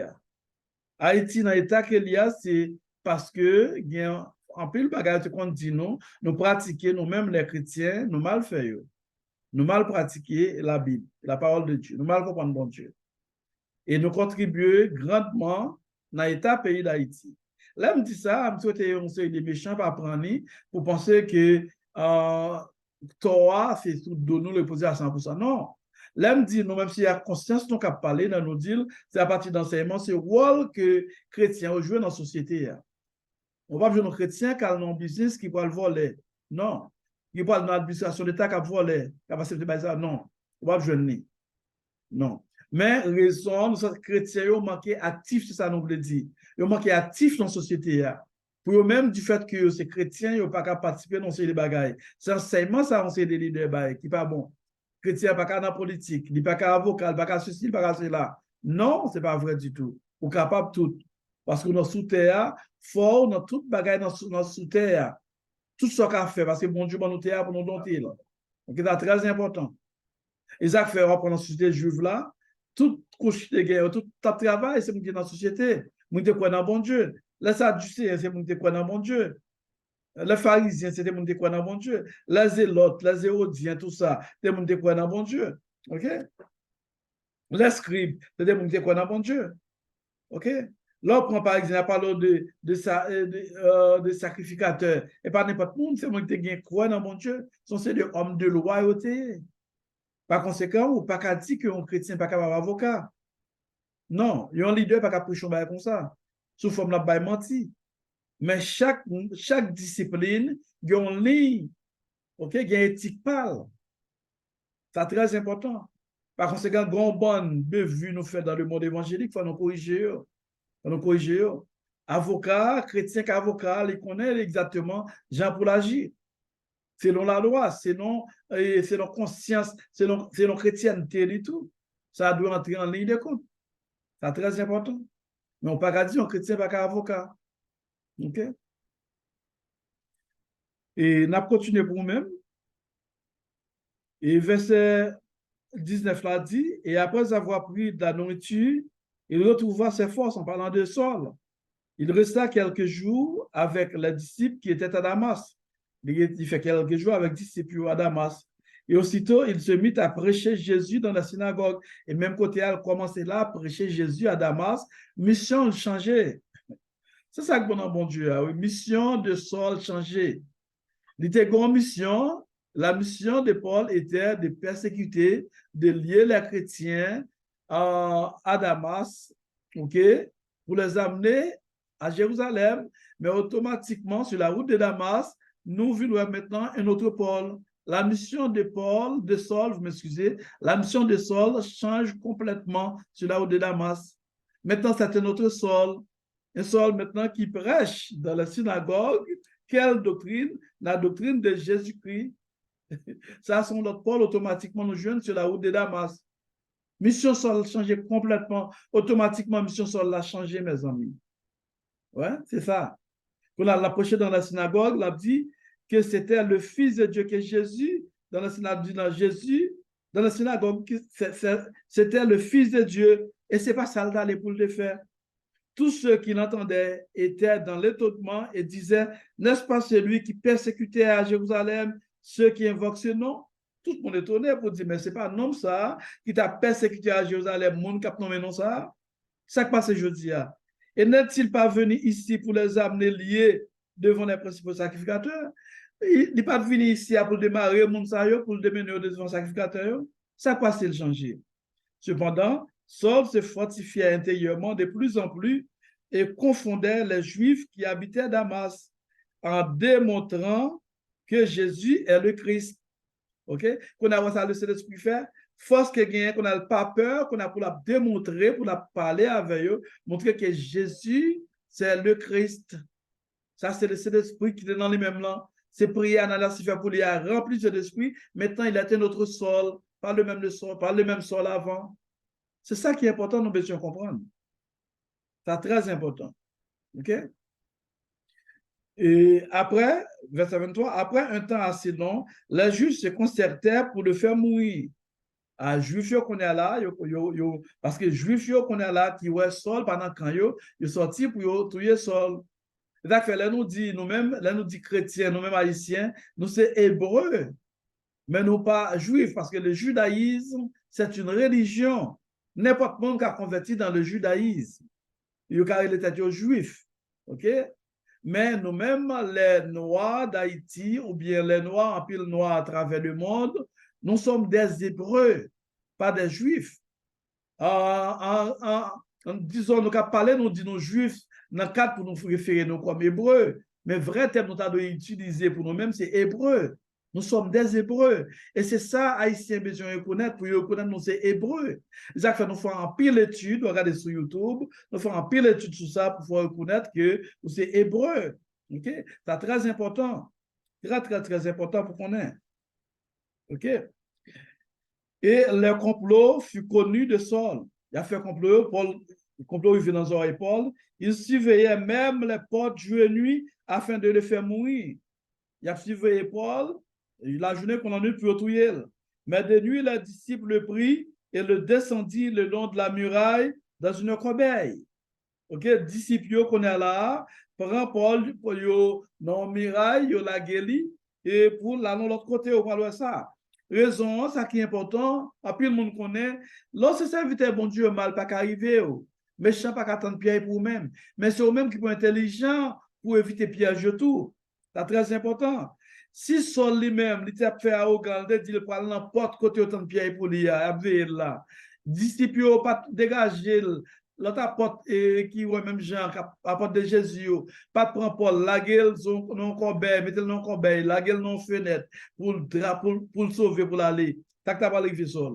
Haïti dans l'état qu'il y a, c'est parce que il y a en pile bagage qu'on dit nous pratiquer nous-mêmes les chrétiens, nous mal faire. Nous mal pratiquer la Bible, la parole de Dieu, nous mal comprendre bon Dieu. Et nous contribuer grandement dans l'état pays d'Haïti. Là, je me dis ça, je me souhaite on des méchants pas prendre pour penser que Torah, c'est tout de nous le poser à 100%. Non. Là, me dit, nous, même s'il y a conscience, nous avons parlé dans nos deals, c'est à partir d'enseignement, c'est le rôle que chrétiens jouent dans la société. On va jouer nos chrétiens qui ont un business qui va le voler. Non. Qui va dans l'administration de l'État qui va voler. Qui va accepter ça. Non. On va jouer. Non. Mais raison, nous sommes chrétiens, ils manqué actifs, c'est ça nous voulons dire. Ils manqué actifs dans la société. Pour eux-mêmes, du fait que ces chrétiens, ils n'ont pas qu'à participer dans ces bagailles. C'est enseignement, ça, on sait des leaders, qui n'est pas bon. Chrétien, pas qu'à dans la politique, il n'est pas qu'à avocat, il n'est pas qu'à ceci, il n'est pas qu'à cela. Non, ce n'est pas vrai du tout. On est capable de tout. Parce que dans sous-terre, fort, dans toute bagaille dans sous-terre, tout ce qu'on a fait, parce que bon Dieu, nous terre pour nous donner. Donc, c'est très important. Et ça fait reprendre la société juive là, toute couche de guerre, tout travail, c'est mon dans la société. Mon quoi dans bon Dieu. Les Sadducéens, c'est mon quoi dans bon Dieu. Les pharisiens, c'était mon quoi dans bon Dieu. Les zélotes, les hérodiens, tout ça, c'était mon quoi dans bon Dieu. OK? Les scribes, c'était mon quoi dans bon Dieu. OK? Là, on prend par exemple, on parle de sacrificateurs. Et pas n'importe qui, c'est moi qui quoi dans bon Dieu. Ce sont des hommes de loyauté. Par conséquent, ou pas qu'à dire qu'un chrétien n'est pas capable avocat. Non, un leader n'est pas capable de prêcher comme ça. Sous forme de bail menti. Mais chaque discipline, il y a une ligne. OK? Il y a une éthique pâle. C'est très important. Par conséquent, grand bonne vue nous fait dans le monde évangélique, il faut nous corriger. Il faut nous corriger. Avocat, chrétien qu'avocat, il connaît exactement Jean pour l'agir. Selon la loi, selon conscience, selon chrétienté et tout. Ça doit entrer en ligne de compte. C'est très important. Mais on ne peut pas dire un chrétien n'est pas avocat. OK? Et on a continué pour nous-mêmes. Et verset 19 là dit, et après avoir pris de la nourriture, il retrouva ses forces en parlant de Saul. Il resta quelques jours avec les disciples qui étaient à Damas. Il fait quelques jours avec les disciples à Damas. Et aussitôt, il se mit à prêcher Jésus dans la synagogue. Et même côté, elle commençait là à prêcher Jésus à Damas. Mission changée. C'est ça que bon Dieu a. Oui. Mission de Saul changée. Il était une mission. La mission de Paul était de persécuter, de lier les chrétiens à Damas, ok, pour les amener à Jérusalem, mais automatiquement, sur la route de Damas, nous voulons maintenant un autre Paul. La mission de Paul, de Saul, vous m'excusez, la mission de Saul change complètement sur la route de Damas. Maintenant, c'est un autre Saul. Un Saul maintenant qui prêche dans la synagogue. Quelle doctrine? La doctrine de Jésus-Christ. Ça, son autre Paul, automatiquement, nous joignent sur la route de Damas. Mission Saul a changé complètement. Automatiquement, mission Saul a changé, mes amis. Ouais, c'est ça. Quand on l'a approché dans la synagogue, on a dit que c'était le Fils de Dieu, que Jésus, dans la synagogue, c'était le Fils de Dieu. Et ce n'est pas ça d'aller pour le faire. Tous ceux qui l'entendaient étaient dans l'étonnement et disaient, n'est-ce pas celui qui persécutait à Jérusalem ceux qui invoquent ce nom? Tout le monde est étonné pour dire, mais ce n'est pas un homme ça qui t'a persécuté à Jérusalem, monde qui a nommé non ça. Ça qui passe jeudi. Et n'est-il pas venu ici pour les amener liés devant les principaux sacrificateurs? Il n'est pas venu ici pour démarrer le monde pour le démener devant les sacrificateurs. Ça passe le changer. Cependant, Saul se fortifiait intérieurement de plus en plus et confondait les Juifs qui habitaient à Damas en démontrant que Jésus est le Christ. OK? Qu'on a ça le Saint-Esprit fait, force que gagne, qu'on n'a pas peur, qu'on a pour la démontrer, pour la parler avec eux, montrer que Jésus, c'est le Christ. Ça, c'est le Saint-Esprit qui est dans les mêmes là. C'est prier à la pour lui remplir de l'esprit. Maintenant, il a été notre sol, pas le même sol avant. C'est ça qui est important, nous devons comprendre. C'est très important. OK? Et après, verset 23, après un temps assez long, les Juifs se concertèrent pour le faire mourir. À Juifs qu'on est là, parce que Juifs qu'on est là, qui ouais Saul pendant quand ils sorti pour tuer Saul. C'est-à-dire que là nous dit nous-mêmes, là nous dit chrétiens, nous-mêmes haïtiens, nous c'est hébreux, mais nous pas juifs, parce que le judaïsme, c'est une religion. N'importe monde qui a converti dans le judaïsme, il était juif. OK? Mais nous-mêmes, les Noirs d'Haïti, ou bien les Noirs, en pile noir à travers le monde, nous sommes des Hébreux, pas des Juifs. Disons, nous avons parlé, nous disons Juifs, dans le cadre pour nous référer nous comme Hébreux. Mais vrai terme nous avons utilisé pour nous-mêmes, c'est Hébreux. Nous sommes des Hébreux. Et c'est ça, Haïtiens, besoin de connaître, pour reconnaître nous, c'est Hébreux. C'est ça nous faisons en pile étude, regardez sur YouTube, nous faisons en pile étude sur ça pour reconnaître que c'est Hébreux. OK? C'est très important. Très, très, très important pour qu'on ait. OK? Et le complot fut connu de Saul. Il a fait un complot, le complot il vient dans oreilles Paul. Il surveillait même les portes jour et nuit afin de le faire mourir. Il a surveillé Paul, la journée qu'on en a eu pour tuer. Mais de nuit, les disciples le prit et le descendit le long de la muraille dans une corbeille. OK, disciples qu'on est là, prend Paul pour yo dans muraille, yo la guéli, et pour là de l'autre côté, on parle de ça. Raison, ça qui est important, après le monde connaît, lorsque serviteur bon Dieu mal pas qu'arriver, méchant pas qu'attendre piège pour même, mais c'est eux-mêmes qui sont intelligents pour éviter piège de tout. C'est très important. Si Saul lui-même, il t'a fait arrogant, il dit parle n'importe côté autant de piège pour lui, là. Disciples pas dégager l'autre apporte qui ouais même Jean apporte de Jésus pas prendre Paul la gueule non corbeille mettez non corbeille la gueule non fenêtre pour le sauver pour l'aller t'as parlé qui seul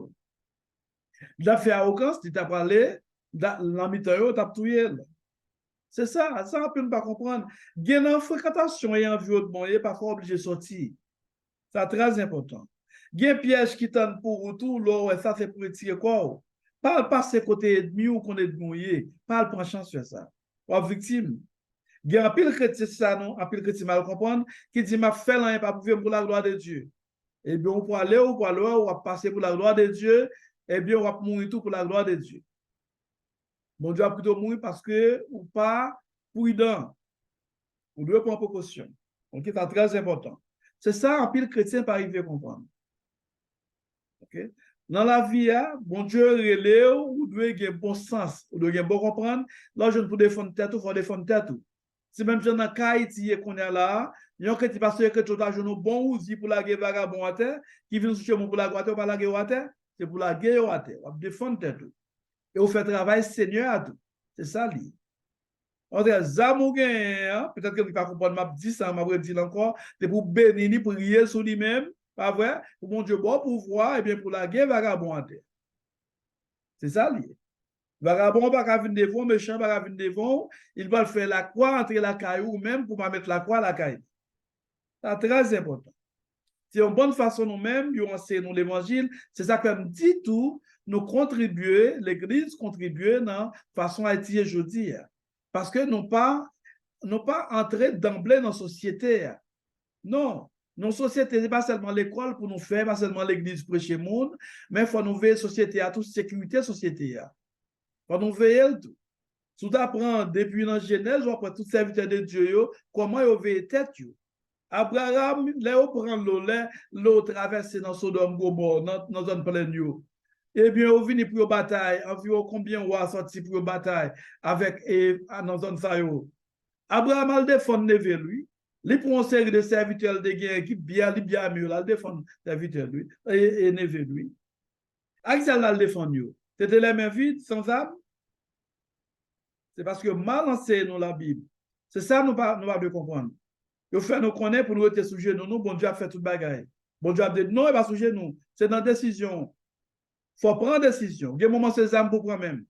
il a fait arrogance il t'a parlé dans mi-temps t'as tué c'est ça on peut pas comprendre gain en fréquentation et environnement il est parfois obligé de sortir c'est très important gain piège qui tente pour tout là ça c'est pour tirer quoi. Pas passer côté ennemi ou qu'on est mouillé. Pas prendre chance sur ça. Ou victime. Il y a un pile chrétien, ça, non? Un pile chrétien mal comprendre, qui dit, m'a fait rien pas pour la gloire de Dieu. Eh bien, on peut aller ou on va passer pour la gloire de Dieu, eh bien, on va mourir tout pour la gloire de Dieu. Bon Dieu a plutôt mourir parce que, ou pas, prudent. On doit prendre précaution. Donc, c'est très important. C'est ça, un pile chrétien pas arriver à comprendre. OK? Dans la vie, bon Dieu, relève, ou doit avoir bon sens, ou doit avoir bon comprendre. Là, je ne peux défendre tête, il faut défendre tête. Si même dans le cas Haïti qu'on est là, il y a un petit pasteur qui est un bon outil pour la guerre vagabond à terre, qui vient chercher pour la guerre, pas la guerre à terre, c'est pour la guerre à terre. On défendre tête. Et on fait travail Seigneur à tout. C'est ça, lui. On dit, Zamou peut-être que vous ne pas comprendre, m'a dit ça, m'a dit encore, c'est pour bénir, pour prier sur lui-même, pas vrai? Pour mon Dieu, bon pouvoir, et bien pour la guerre vagabond à terre. C'est ça, lui. Vagabond, pas qu'à venir devant, méchant, pas qu'à venir devant, il va faire la croix entre la caillou, ou même pour pas mettre la croix à la caillou. C'est très important. C'est une bonne façon nous-mêmes, nous enseignons l'évangile, c'est ça que me dit tout, nous contribuer, l'Église contribue dans façon Haïti aujourd'hui. Parce que nous pas entrer d'emblée dans la société. Non, nos sociétés, ce n'est pas seulement l'école pour nous faire, pas seulement l'Église prêcher le monde, mais il faut nous veiller la société à toute sécurité société. Il faut nous veiller tout. Si tu apprends depuis la Genèse, ou après tout serviteur de Dieu, comment ils veillent tête. Abraham, là, on prend l'eau traversée dans Sodome Gomorre, dans une plaine. Eh bien, on vient pour une bataille, environ combien on a sorti pour une bataille avec dans zone ça. Abraham a défendu lui. Il prend une série de serviteurs de guerre qui bien mieux, il défend serviteurs lui et neveu lui. Axel l'a défendu. C'était les mains vides, sans âme. C'est parce que mal enseigné dans la Bible. C'est ça nous pas de comprendre. Il faut nous connaître pour nous être sujets nous, bon Dieu a fait toute bagaille. Bon Dieu a dit non, il va sujet nous. C'est dans la décision. Il faut prendre décision. Il y a un moment c'est âmes pour prendre même.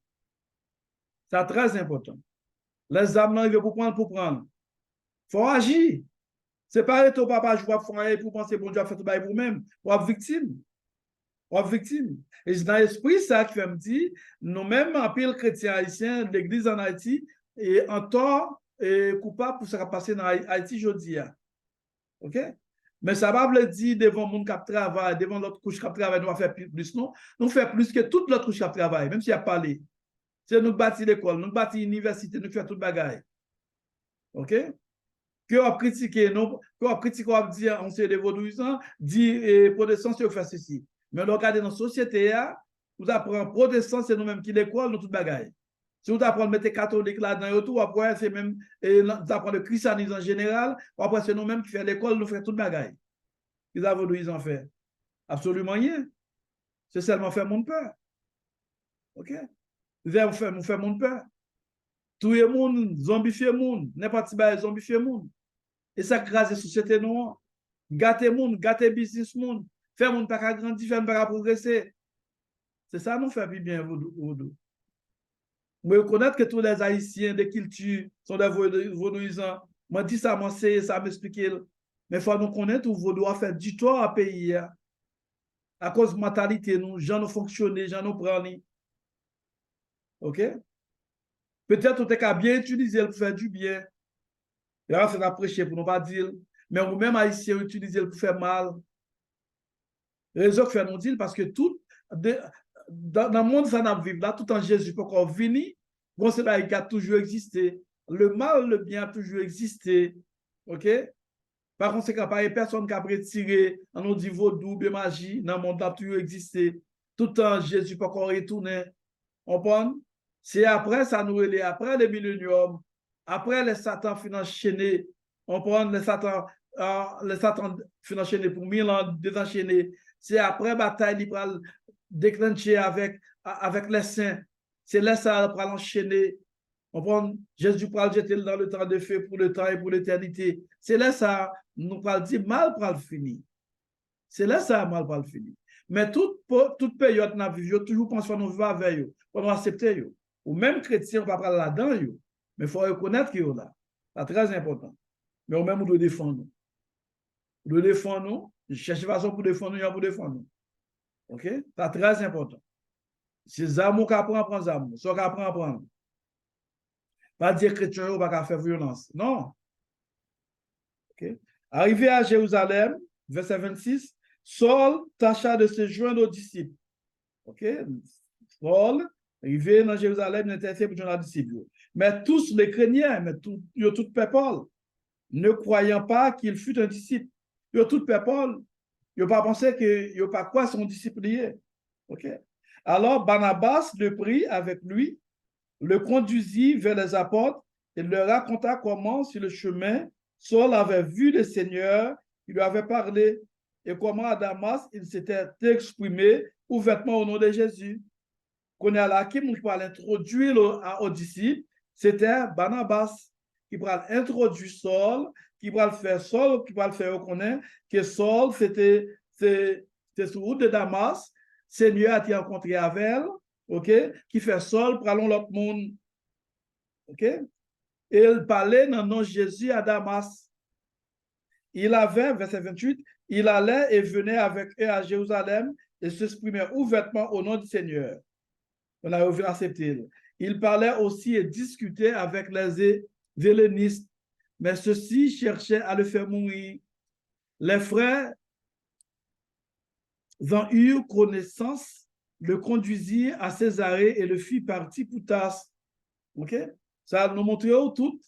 C'est très important. Les âmes, il faut prendre pour prendre. Il faut agir. C'est pas ton papa, je vois pour penser bon Dieu a fait tout bail pour même. Pour être victime. Pour être victime. Et c'est dans l'esprit ça qui fait me dire, nous-mêmes, en pile chrétien haïtien, l'église en Haïti, et en tort et coupable pour ce qui a passé dans Haïti aujourd'hui. OK? Mais ça va pas dire devant le monde qui travaille, devant l'autre couche qui travaille, nous va faire plus, non. Nous faisons plus que toute l'autre couche qui travaille, même s'il y a parlé. C'est nous bâtir l'école, nous bâtir l'université, nous faisons toute bagaille. OK? Que on critique, non, que on critique, on dit, on sait des vaudouisants, dit, protestants, c'est faire ceci. Mais regardez dans la société, vous apprenez protestants, c'est nous-mêmes qui l'école, nous toute bagaille. Si vous apprenez à mettre catholique là-dedans, tout, après, c'est même, vous apprenez le christianisme en général, après, c'est nous-mêmes qui faisons l'école, nous faisons toute bagaille. Ils ont ils ont fait absolument rien. C'est seulement faire mon peur. OK? Vous faire mon peur. Tout le monde, zombifier le monde, n'importe qui zombifier le monde. Et ça crase la société noire. Gâter le monde, gâter le business monde. Faire mon pas grandir, faire mon pas progresser. C'est ça nous fait bien, vous. Vous reconnaître que tous les Haïtiens de culture sont des vaudouisants. Moi, dis ça, moi, c'est ça, m'explique. Mais il faut nous connaître où vous doit faire du tort à pays. À cause de mentalité, nous, gens nous fonctionner, gens nous prendre. OK? Peut-être que tu as bien utilisé pour faire du bien. Et là, c'est prêcher pour ne pas dire. Mais vous-même, Haïtiens, utilisez pour faire mal. Raison que fait nous dire, parce que tout, dans le monde, ça n'a pas vécu là, tout en Jésus, pour qu'on vienne, bon, c'est là, il a toujours existé. Le mal, le bien a toujours existé. OK? Par conséquent, pas une personne qui a retiré, on nous dit vaudou, bien magie, dans le monde a toujours existé. Tout en Jésus, pas qu'on retourne. On prend? C'est après, ça nous relève, après le millénium, après les Satan enchaîné, on prend les Satan enchaîné pour 1000 ans, désenchaîné. C'est après bataille, il va déclencher avec les saints. C'est là ça va l'enchaîner. On prend Jésus pour le jeter dans le temps de feu pour le temps et pour l'éternité. C'est là ça, nous va dire mal pour le finir. C'est là ça, mal pour le finir. Mais toute période dans la vie, toujours pense que nous vivons avec eux, pour nous accepter eux. Ou même chrétien, on va parler là-dedans, mais il faut reconnaître qu'il y a là. C'est très important. Mais au même, on doit défendre. On doit défendre, chercher façon pour défendre, il y a pour défendre. OK? C'est très important. C'est Zamou qui apprend à prendre Zamou. C'est qui apprend à prendre. Pas dire que chrétien ne va pas faire violence. Non. OK? Arrivé à Jérusalem, verset 26, Saul tâcha de se joindre aux disciples. OK? Saul, arrivé dans Jérusalem, n'intéressait pour joindre aux disciples. Mais tous les craignaient, mais tout peuple, ne croyant pas qu'il fût un disciple. Tout peuple, Ils n'ont pas pensé que, ils n'ont pas quoi son disciplier. OK? Alors, Barnabas le prit avec lui, le conduisit vers les apôtres et leur raconta comment, sur le chemin, Saul avait vu le Seigneur, il lui avait parlé, et comment à Damas, il s'était exprimé ouvertement au nom de Jésus. Qu'on est là, qui pour l'introduire aux disciples, c'était Barnabas, qui va introduire Saul, qui va le faire Saul, qui va le faire reconnaître que Saul, c'était sur route de Damas, Seigneur a été rencontré avec elle, ok, qui fait Saul, pour aller l'autre monde, ok, et il parlait dans le nom de Jésus à Damas. Il avait, verset 28, il allait et venait avec eux à Jérusalem et s'exprimait ouvertement au nom du Seigneur. On a accepté. Il parlait aussi et discutait avec les hellénistes, mais ceux-ci cherchaient à le faire mourir. Les frères en eurent connaissance, le conduisirent à Césarée et le fit partir pour Tarse. OK? Ça nous montre toute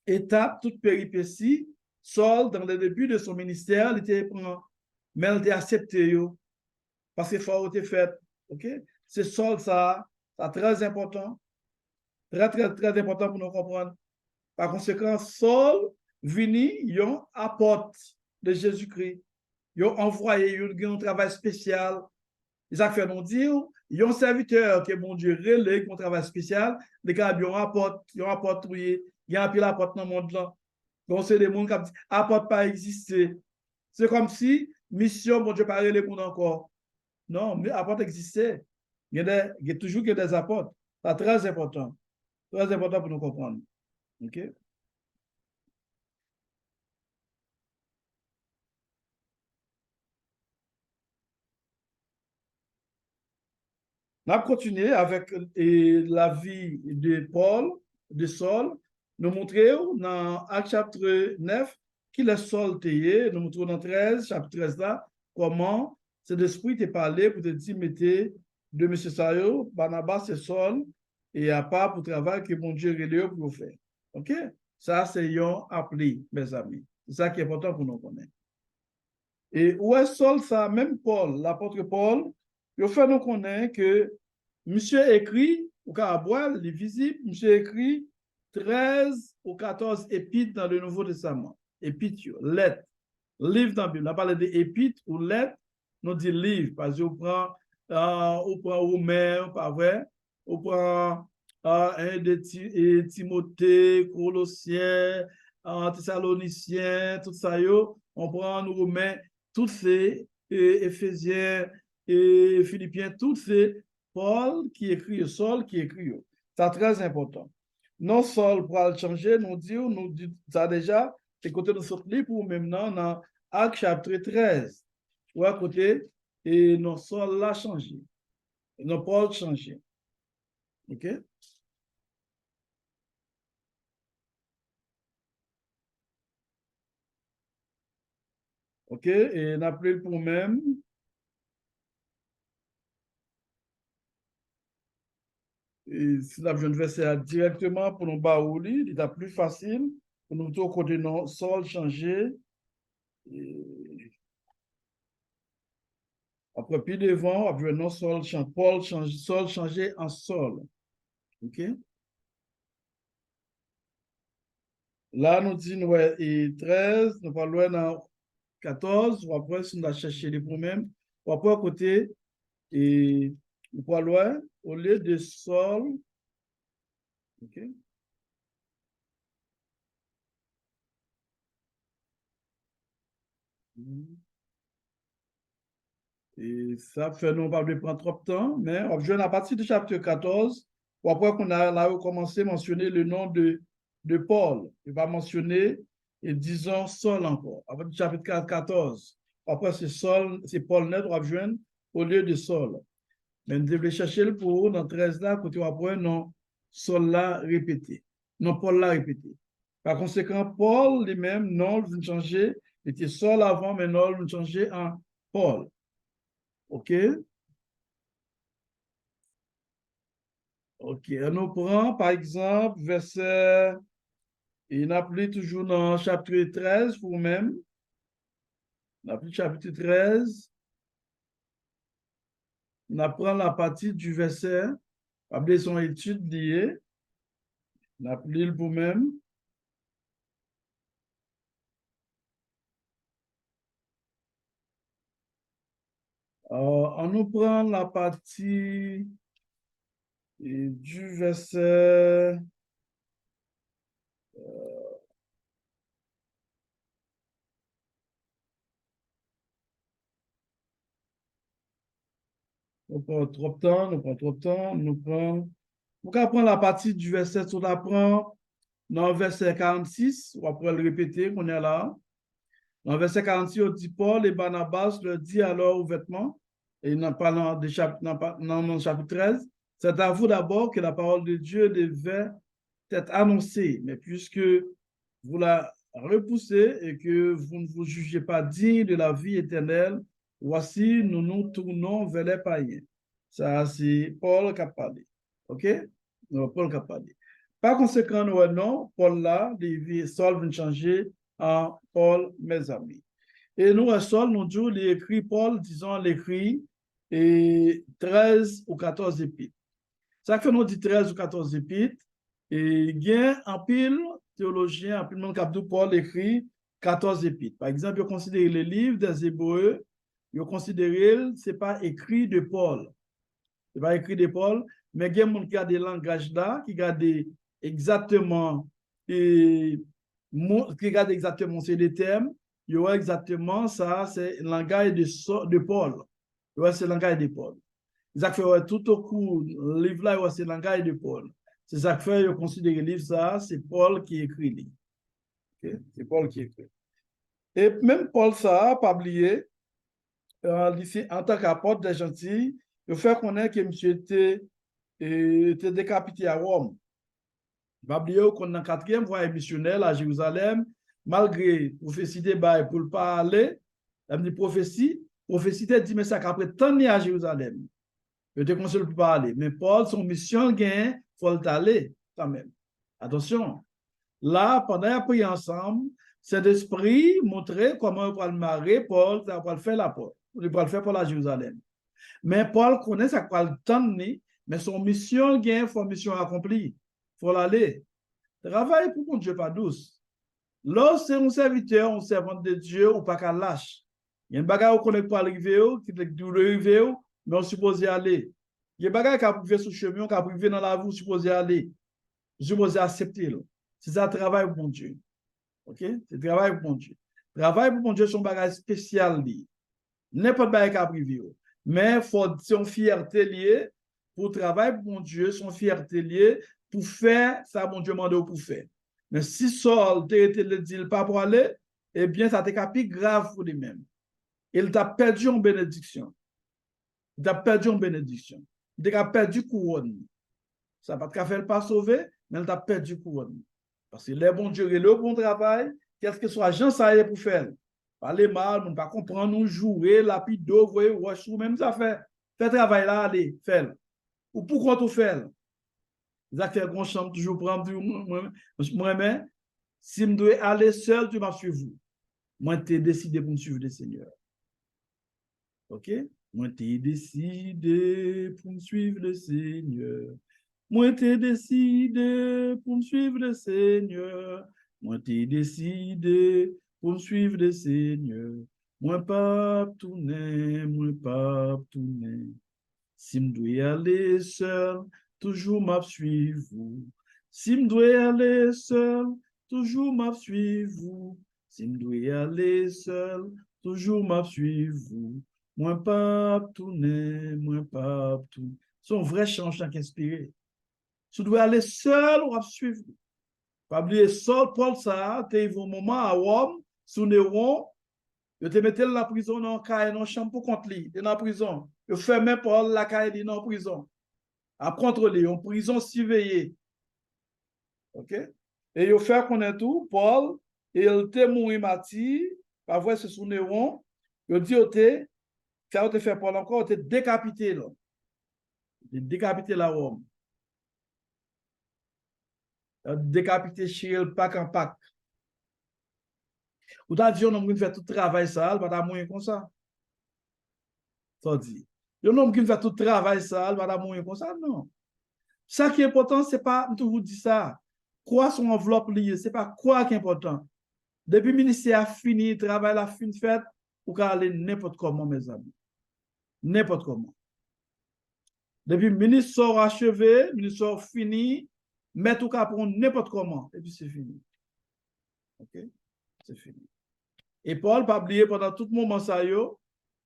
étape, toute péripétie. Saul, dans le début de son ministère, il était prêt, mais il était accepté parce que fort était fait. OK? C'est Saul, ça très important. Très, très, très important pour nous comprendre. Par conséquent, Saul vini, yon apôtre de Jésus-Christ. Ils ont envoyé un travail spécial. Ils ont fait nous dire, ils ont serviteur que mon Dieu relègue un travail spécial, les gars, ils ont apporté, il y a un peu l'apporte dans le monde là. Donc, c'est des gens qui disent, apporte pas exister. C'est comme si, mission, mon Dieu, pas relègue le monde encore. Non, mais apporte existait. Il y a toujours des apports. C'est très important. Très important pour nous comprendre. OK? On a continué avec la vie de Paul, de Saul. Nous montrons dans Acte chapitre 9 qu'il est Saul tayé. Nous montrons dans 13, chapitre 13 là, comment cet esprit t'a parlé pour te dire, mettez de M. Sayo, Barnabas et Saul, et à part pour le travail que mon Dieu relève pour faire. OK? Ça, c'est un appelé, mes amis. C'est ça qui est important pour nous connaître. Et où est Saul, ça, même Paul, l'apôtre Paul, il fait nous connaître que monsieur écrit, au Carabois, il est visible, monsieur écrit 13 ou 14 épîtres dans le Nouveau Testament. Épîtres, lettres, livres dans la Bible. On a parlé d'épîtres ou lettres, nous dit livres, parce qu'on prend, Romain, pas vrai, on prend un de Timothée, Colossiens, Thessaloniciens, tout ça, on prend nous Romains, tous ces Éphésiens et Philippiens, tous ces Paul qui écrit, Saul qui écrit. C'est très important. Non Saul pour le changer, nous dit ça déjà, c'est côté de notre livre pour maintenant dans Acte chapitre 13. Ou à côté, et non Saul l'a changé. Non Paul changé. OK? OK? Et on a pris pour même. Et si la besoin de verset directement pour nous baouli, il est plus facile pour nous tout côté non Saul changer. Et après, puis devant, après non Saul, Paul change, Saul changé en Saul. OK? Là, nous disons, ouais, et 13, nous parlons dans 14, ou après, si on a cherché les problèmes, ou après, à côté, et nous parlons, au lieu de Saul, OK? Et ça fait nous pas prendre trop de temps, mais on va à partir du chapitre 14, ou après qu'on a là commencé à mentionner le nom de Paul. Il va mentionner, et disons, Saul encore. Après le chapitre 14, après c'est Saul, c'est Paul net, on va joindre au lieu de Saul. Mais nous devons chercher le pour dans 13 là, côté après, non, Saul l'a répété. Non, Paul l'a répété. Par conséquent, Paul lui-même, non, il vient changer, il était Saul avant, mais non, il vient changer en Paul. OK? OK. On nous prend, par exemple, verset, il n'a plus toujours dans chapitre 13 pour vous-même. On a pris le chapitre 13. On apprend la partie du verset. Après son étude liée. On a pris le pour même. On nous prend la partie du verset. Nous prenons trop de temps, nous prenons trop de temps, nous prenons. Pour qu'on la partie du verset, on apprend dans le verset 46, on va pouvoir le répéter, qu'on est là. Dans le verset 46, on dit Paul et Barnabas leur dit alors ouvertement, et dans le chapitre 13, c'est à vous d'abord que la parole de Dieu devait être annoncée, mais puisque vous la repoussez et que vous ne vous jugez pas digne de la vie éternelle, voici, nous nous tournons vers les païens. Ça, c'est Paul qui a parlé. OK? Non, Paul qui a parlé. Par conséquent, non, Paul là, Saul vient changer en Paul, mes amis. Et nous, Saul, nous disons, l'écrit Paul, disons, l'écrit et 13 ou 14 épîtres. Ça fait nous dit 13 ou 14 épîtres, et il y a un pile théologien, un pile monde qui Paul écrit 14 épîtres. Par exemple, il considère les livres des Hébreux, il considère ce n'est pas écrit de Paul. Ce n'est pas écrit de Paul, mais il y a des gens qui ont des langages là, qui gardent exactement, qui gardent exactement ces termes, il y aura exactement ça, c'est le langage de Paul. C'est le langage de Paul. Ça fait tout au cours, le livre là, c'est le langage de Paul. C'est ça que fait, je considère le livre ça, c'est Paul qui écrit. Okay? C'est Paul qui écrit. Et même Paul ça, pas oublié, en tant qu'apôtre des gentils, il fait connaître que monsieur était décapité à Rome. Pas oublier qu'on a 4e voyage missionnaire à Jérusalem, malgré prophétie de bail pour ne pas aller, la prophétie dit, mais ça qu'après tant d'années à Jérusalem. Je te conseille de parler. Mais Paul, son mission gain, il faut aller quand même. Attention. Là, pendant la prière ensemble, cet esprit montrait comment on va le marrer, Paul, ça va le faire la porte. Il va le faire pour la Jérusalem. Mais Paul connaît ça va le temps, mais son mission gain, il faut mission accomplie. Il faut l'aller. Travaille pour mon Dieu pas douce. Lorsque un serviteur, un servant de Dieu, ou pas qu'à lâche. Il y a une bagarre où on ne peut pas arriver, qui doit arriver, mais on suppose aller. Il y a des bagages qui arrivent sur le chemin, qui arrivent dans la vie, supposé aller. Supposé accepter. C'est ça, travail pour mon Dieu. OK? C'est travail pour mon Dieu. Travail pour mon Dieu, c'est un bagage spécial. N'importe bagage qui arrive. Mais il faut son fierté liée pour travailler pour mon Dieu, son fierté liée pour faire ça, mon Dieu m'a pour faire. Mais si Saul t'a été le dit pas pour aller, eh bien, ça t'a plus grave pour lui-même. Il t'a perdu en bénédiction. Il t'a perdu en bénédiction. Il t'a perdu couronne. Ça va pas faire pas sauver, mais il t'a perdu couronne. Parce que les bons dieux et le bon travail, qu'est-ce que soit gens ça pour faire? Parler mal, on ne pas comprendre, nous jouer, lapido, voyer, ou même ça fait. Fait travail là, allez, faire. Ou pourquoi tu fais? Ça fait qu'on chante toujours prendre moi-même. Si je dois aller seul, tu m'as suivi. Moi, tu décidé pour me suivre le Seigneur. OK? Moi, tu décidé pour me suivre le Seigneur. Moi, t'ai décidé pour me suivre le Seigneur. Moi, t'ai décidé pour me suivre le Seigneur. Moi, pas tourner, moi, pas tourner. Si me dois aller seul, toujours m'a suivre. Si me dois aller seul, toujours m'a suivre. Si me dois aller seul, toujours m'a suivre. Moi, pas tourner, moi, pas tourner. Son vrai chant inspiré. Tu dois aller seul ou à suivre. Pas oublier seul, Paul, ça, tu es au moment à Rome, sous Néron, tu te mettais dans la prison, dans le dans le champ pour contre lui, dans la prison. Tu fermais Paul, la caille, dans la prison. À contrôler, en prison surveillée. OK? Et il fait connaître tout, Paul, et il était mort martyr, par vrai, c'est sous Néron, il dit, ça te fait Paul encore, tu es décapité, là. Décapité la Rome. Décapité chez Pâques en Pâques. Ou t'as dit, un homme qui fait tout travail ça, il va pas mourir comme ça. Ça dit. Un homme qui fait tout travail ça, il va pas mourir comme ça, non. Ça qui est important, c'est pas, je vous dis ça, quoi son enveloppe liée, c'est pas quoi qui est important. Depuis le ministère a fini, le travail a fini fait, ou qu'à aller n'importe comment, mes amis. N'importe comment. Depuis le ministre sort achevé, le ministre sort fini, mettre ou qu'à prendre n'importe comment, et puis c'est fini. OK? C'est fini. Et Paul, pas oublier, pendant tout le moment, ça y est,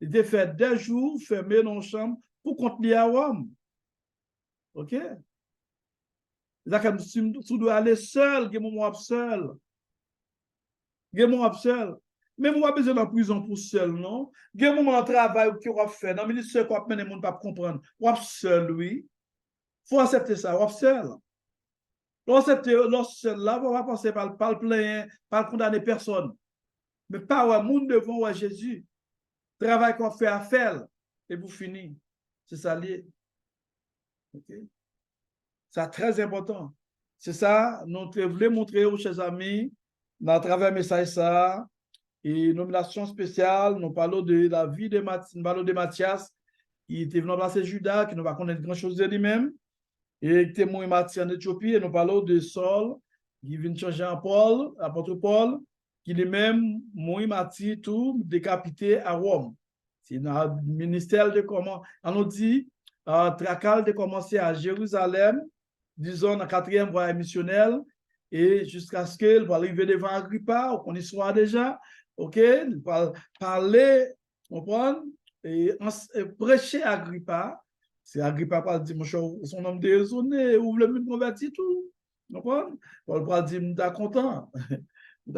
il a fait des jours fermé dans la chambre pour contenir à Rome. OK? C'est-à-dire que tu dois aller seul, il y a un moment seul. Il y a un moment seul. Même on a besoin en prison pour seul, non? Il y a un moment de travail qui va faire. Dans le ministère, qu'on va mener, pas comprendre. On va seul, oui. Il faut accepter ça, on va seul. Lorsque seul là, on va passer par le plein, par le condamner personne. Mais pas ouais, monde devant ouais, Jésus. Travail qu'on fait à faire, et vous finissez. C'est ça lié. Okay? C'est très important. C'est ça, nous voulons montrer aux chers amis, à travers message ça, et nomination spéciale, nous parlons de la vie de Matthias, qui était venu placer Judas, qui ne va connaître grand-chose de lui-même, et qui était mort en Éthiopie, et nous parlons de Saul, qui vient changer en Paul, apôtre Paul, qui lui-même mort tout décapité à Rome. C'est dans le ministère de comment, on nous dit, Tracal de commencer à Jérusalem, disons, dans le 4e voyage missionnel, et jusqu'à ce qu'il va arriver devant Agrippa, on y soit déjà, ok, il va parler, comprendre, et prêcher Agrippa. C'est Agrippa qui dit, mon cher, son homme déraisonné, ouvre le monde converti tout, comprendre? Paul va dire, je suis content, je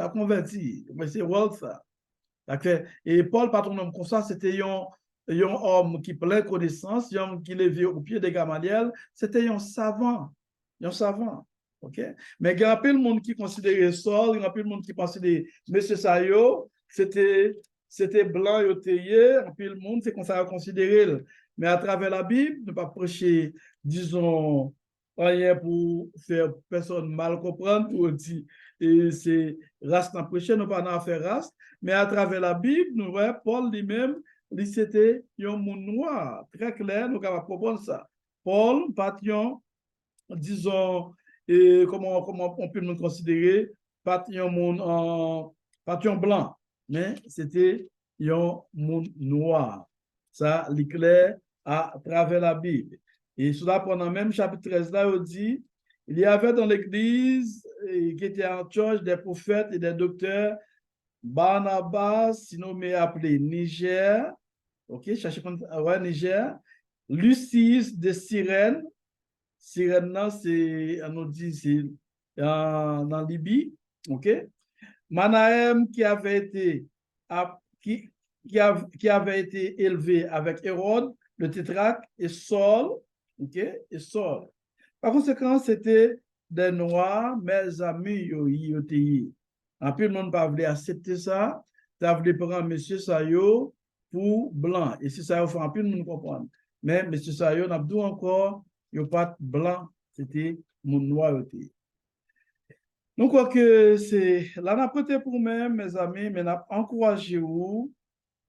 suis converti, mais c'est world ça. Et Paul, patron homme comme ça, c'était un homme qui plein de connaissances, un homme qui levait au pied de Gamaliel, c'était un savant. Un savant. OK? Mais il y a un peu de monde qui considérait Saul, il y a un peu de monde qui considérait M. Sayo, c'était blanc et taillé, un peu de monde, c'est comme ça à considérer. Mais à travers la Bible, ne pas prêcher, disons, rien pour faire personne mal comprendre, pour dire, et c'est race n'a prêché, nous pas n'a faire race. Mais à travers la Bible, nous voyons Paul lui-même, c'était un monde noir. Très clair, nous avons comprendre ça. Paul, patient, disons, et comment on peut nous considérer, patient monde en patient blanc, mais c'était un monde noir. Ça, l'éclair à travers la Bible. Et cela, pendant même chapitre 13, là, il dit, il y avait dans l'église qui était en charge des prophètes et des docteurs, Barnabas, sinon mais appelé Niger, ok, cherchez ouais, Niger, Lucis de Cyrène, Cyrène, c'est, on nous dit, c'est dans Libye, ok, Manahem qui avait été élevé avec Hérode, le tétrarque, et Saul, ok, et Saul. Par conséquent, c'était des Noirs, mes amis, ils étaient. En plus, le monde pas voulu accepter ça. Ça voulait prendre M. Sayo pour blanc. Et si ça fait un peu, le monde comprendre. Mais M. Sayo n'a pas encore, il n'y a pas blanc, c'était mon noir. Donc, quoi que c'est, là, on a prêté pour même, mes amis, mais on a encouragé vous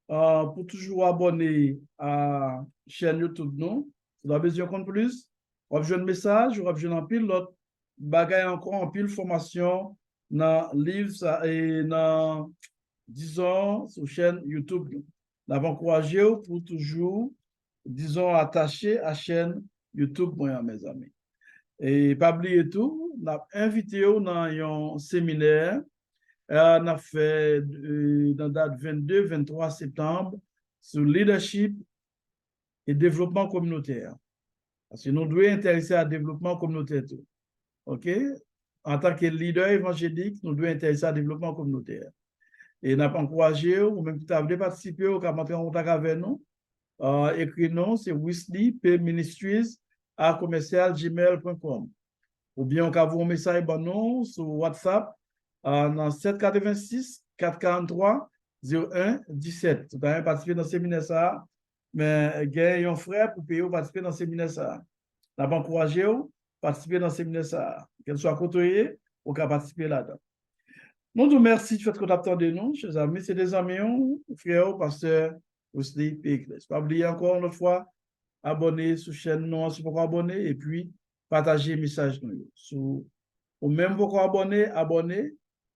pour toujours abonner à la chaîne YouTube, non? Vous avez besoin de plus? Vous avez besoin de message, vous avez besoin de pile l'autre bagaille encore, en pile formation dans livre et dans, disons, sur chaîne YouTube. Nous avons encouragé pour toujours, disons, attaché à la chaîne YouTube, moi, mes amis. Et pas oublier tout, on a invité dans un séminaire, on a fait dans la date 22-23 septembre sur leadership et développement communautaire. Parce que nous devons intéresser à développement communautaire. OK? En tant que leader évangélique, nous devons intéresser à développement communautaire. Et nous avons encouragé, ou même qui avez participé, ou qui avez entré en contact avec nous, écrit-nous, c'est wesley.ministries@commercial.gmail.com. Ou bien on peut vous un message bon sur WhatsApp dans 786 443 01 17. Vous avez participé dans ce séminaire ça, mais il y a un frère pour payer participer dans ce séminaire ça. Nous avons encouragé à participer dans ce séminaire ça. Qu'elle soit côtoyée, ou qu'à participer là-dedans. Nous vous merci du fait que tu as de nous, chers amis. C'est des amis, frères, pasteurs, aussi, Pécresse. Pas oublier encore une fois, abonner sur la chaîne, non, si vous pouvez abonner, et puis partager le message. Ou même vous abonner, abonner,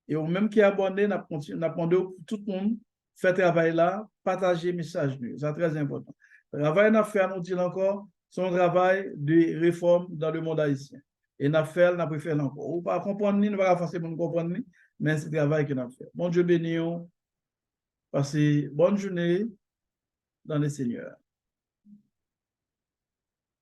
et ou même qui est abonné, n'a demandé tout le monde, fait travail là, partager le message. C'est très important. Le travail n'a fait, nous dit encore, son travail de réforme dans le monde haïtien. Et n'a fait, n'a pas fait encore. Ou pas comprendre, ni, ne pas forcément comprendre, mais c'est le travail qu'il a fait. Bon Dieu béni, passez bonne journée dans le Seigneur.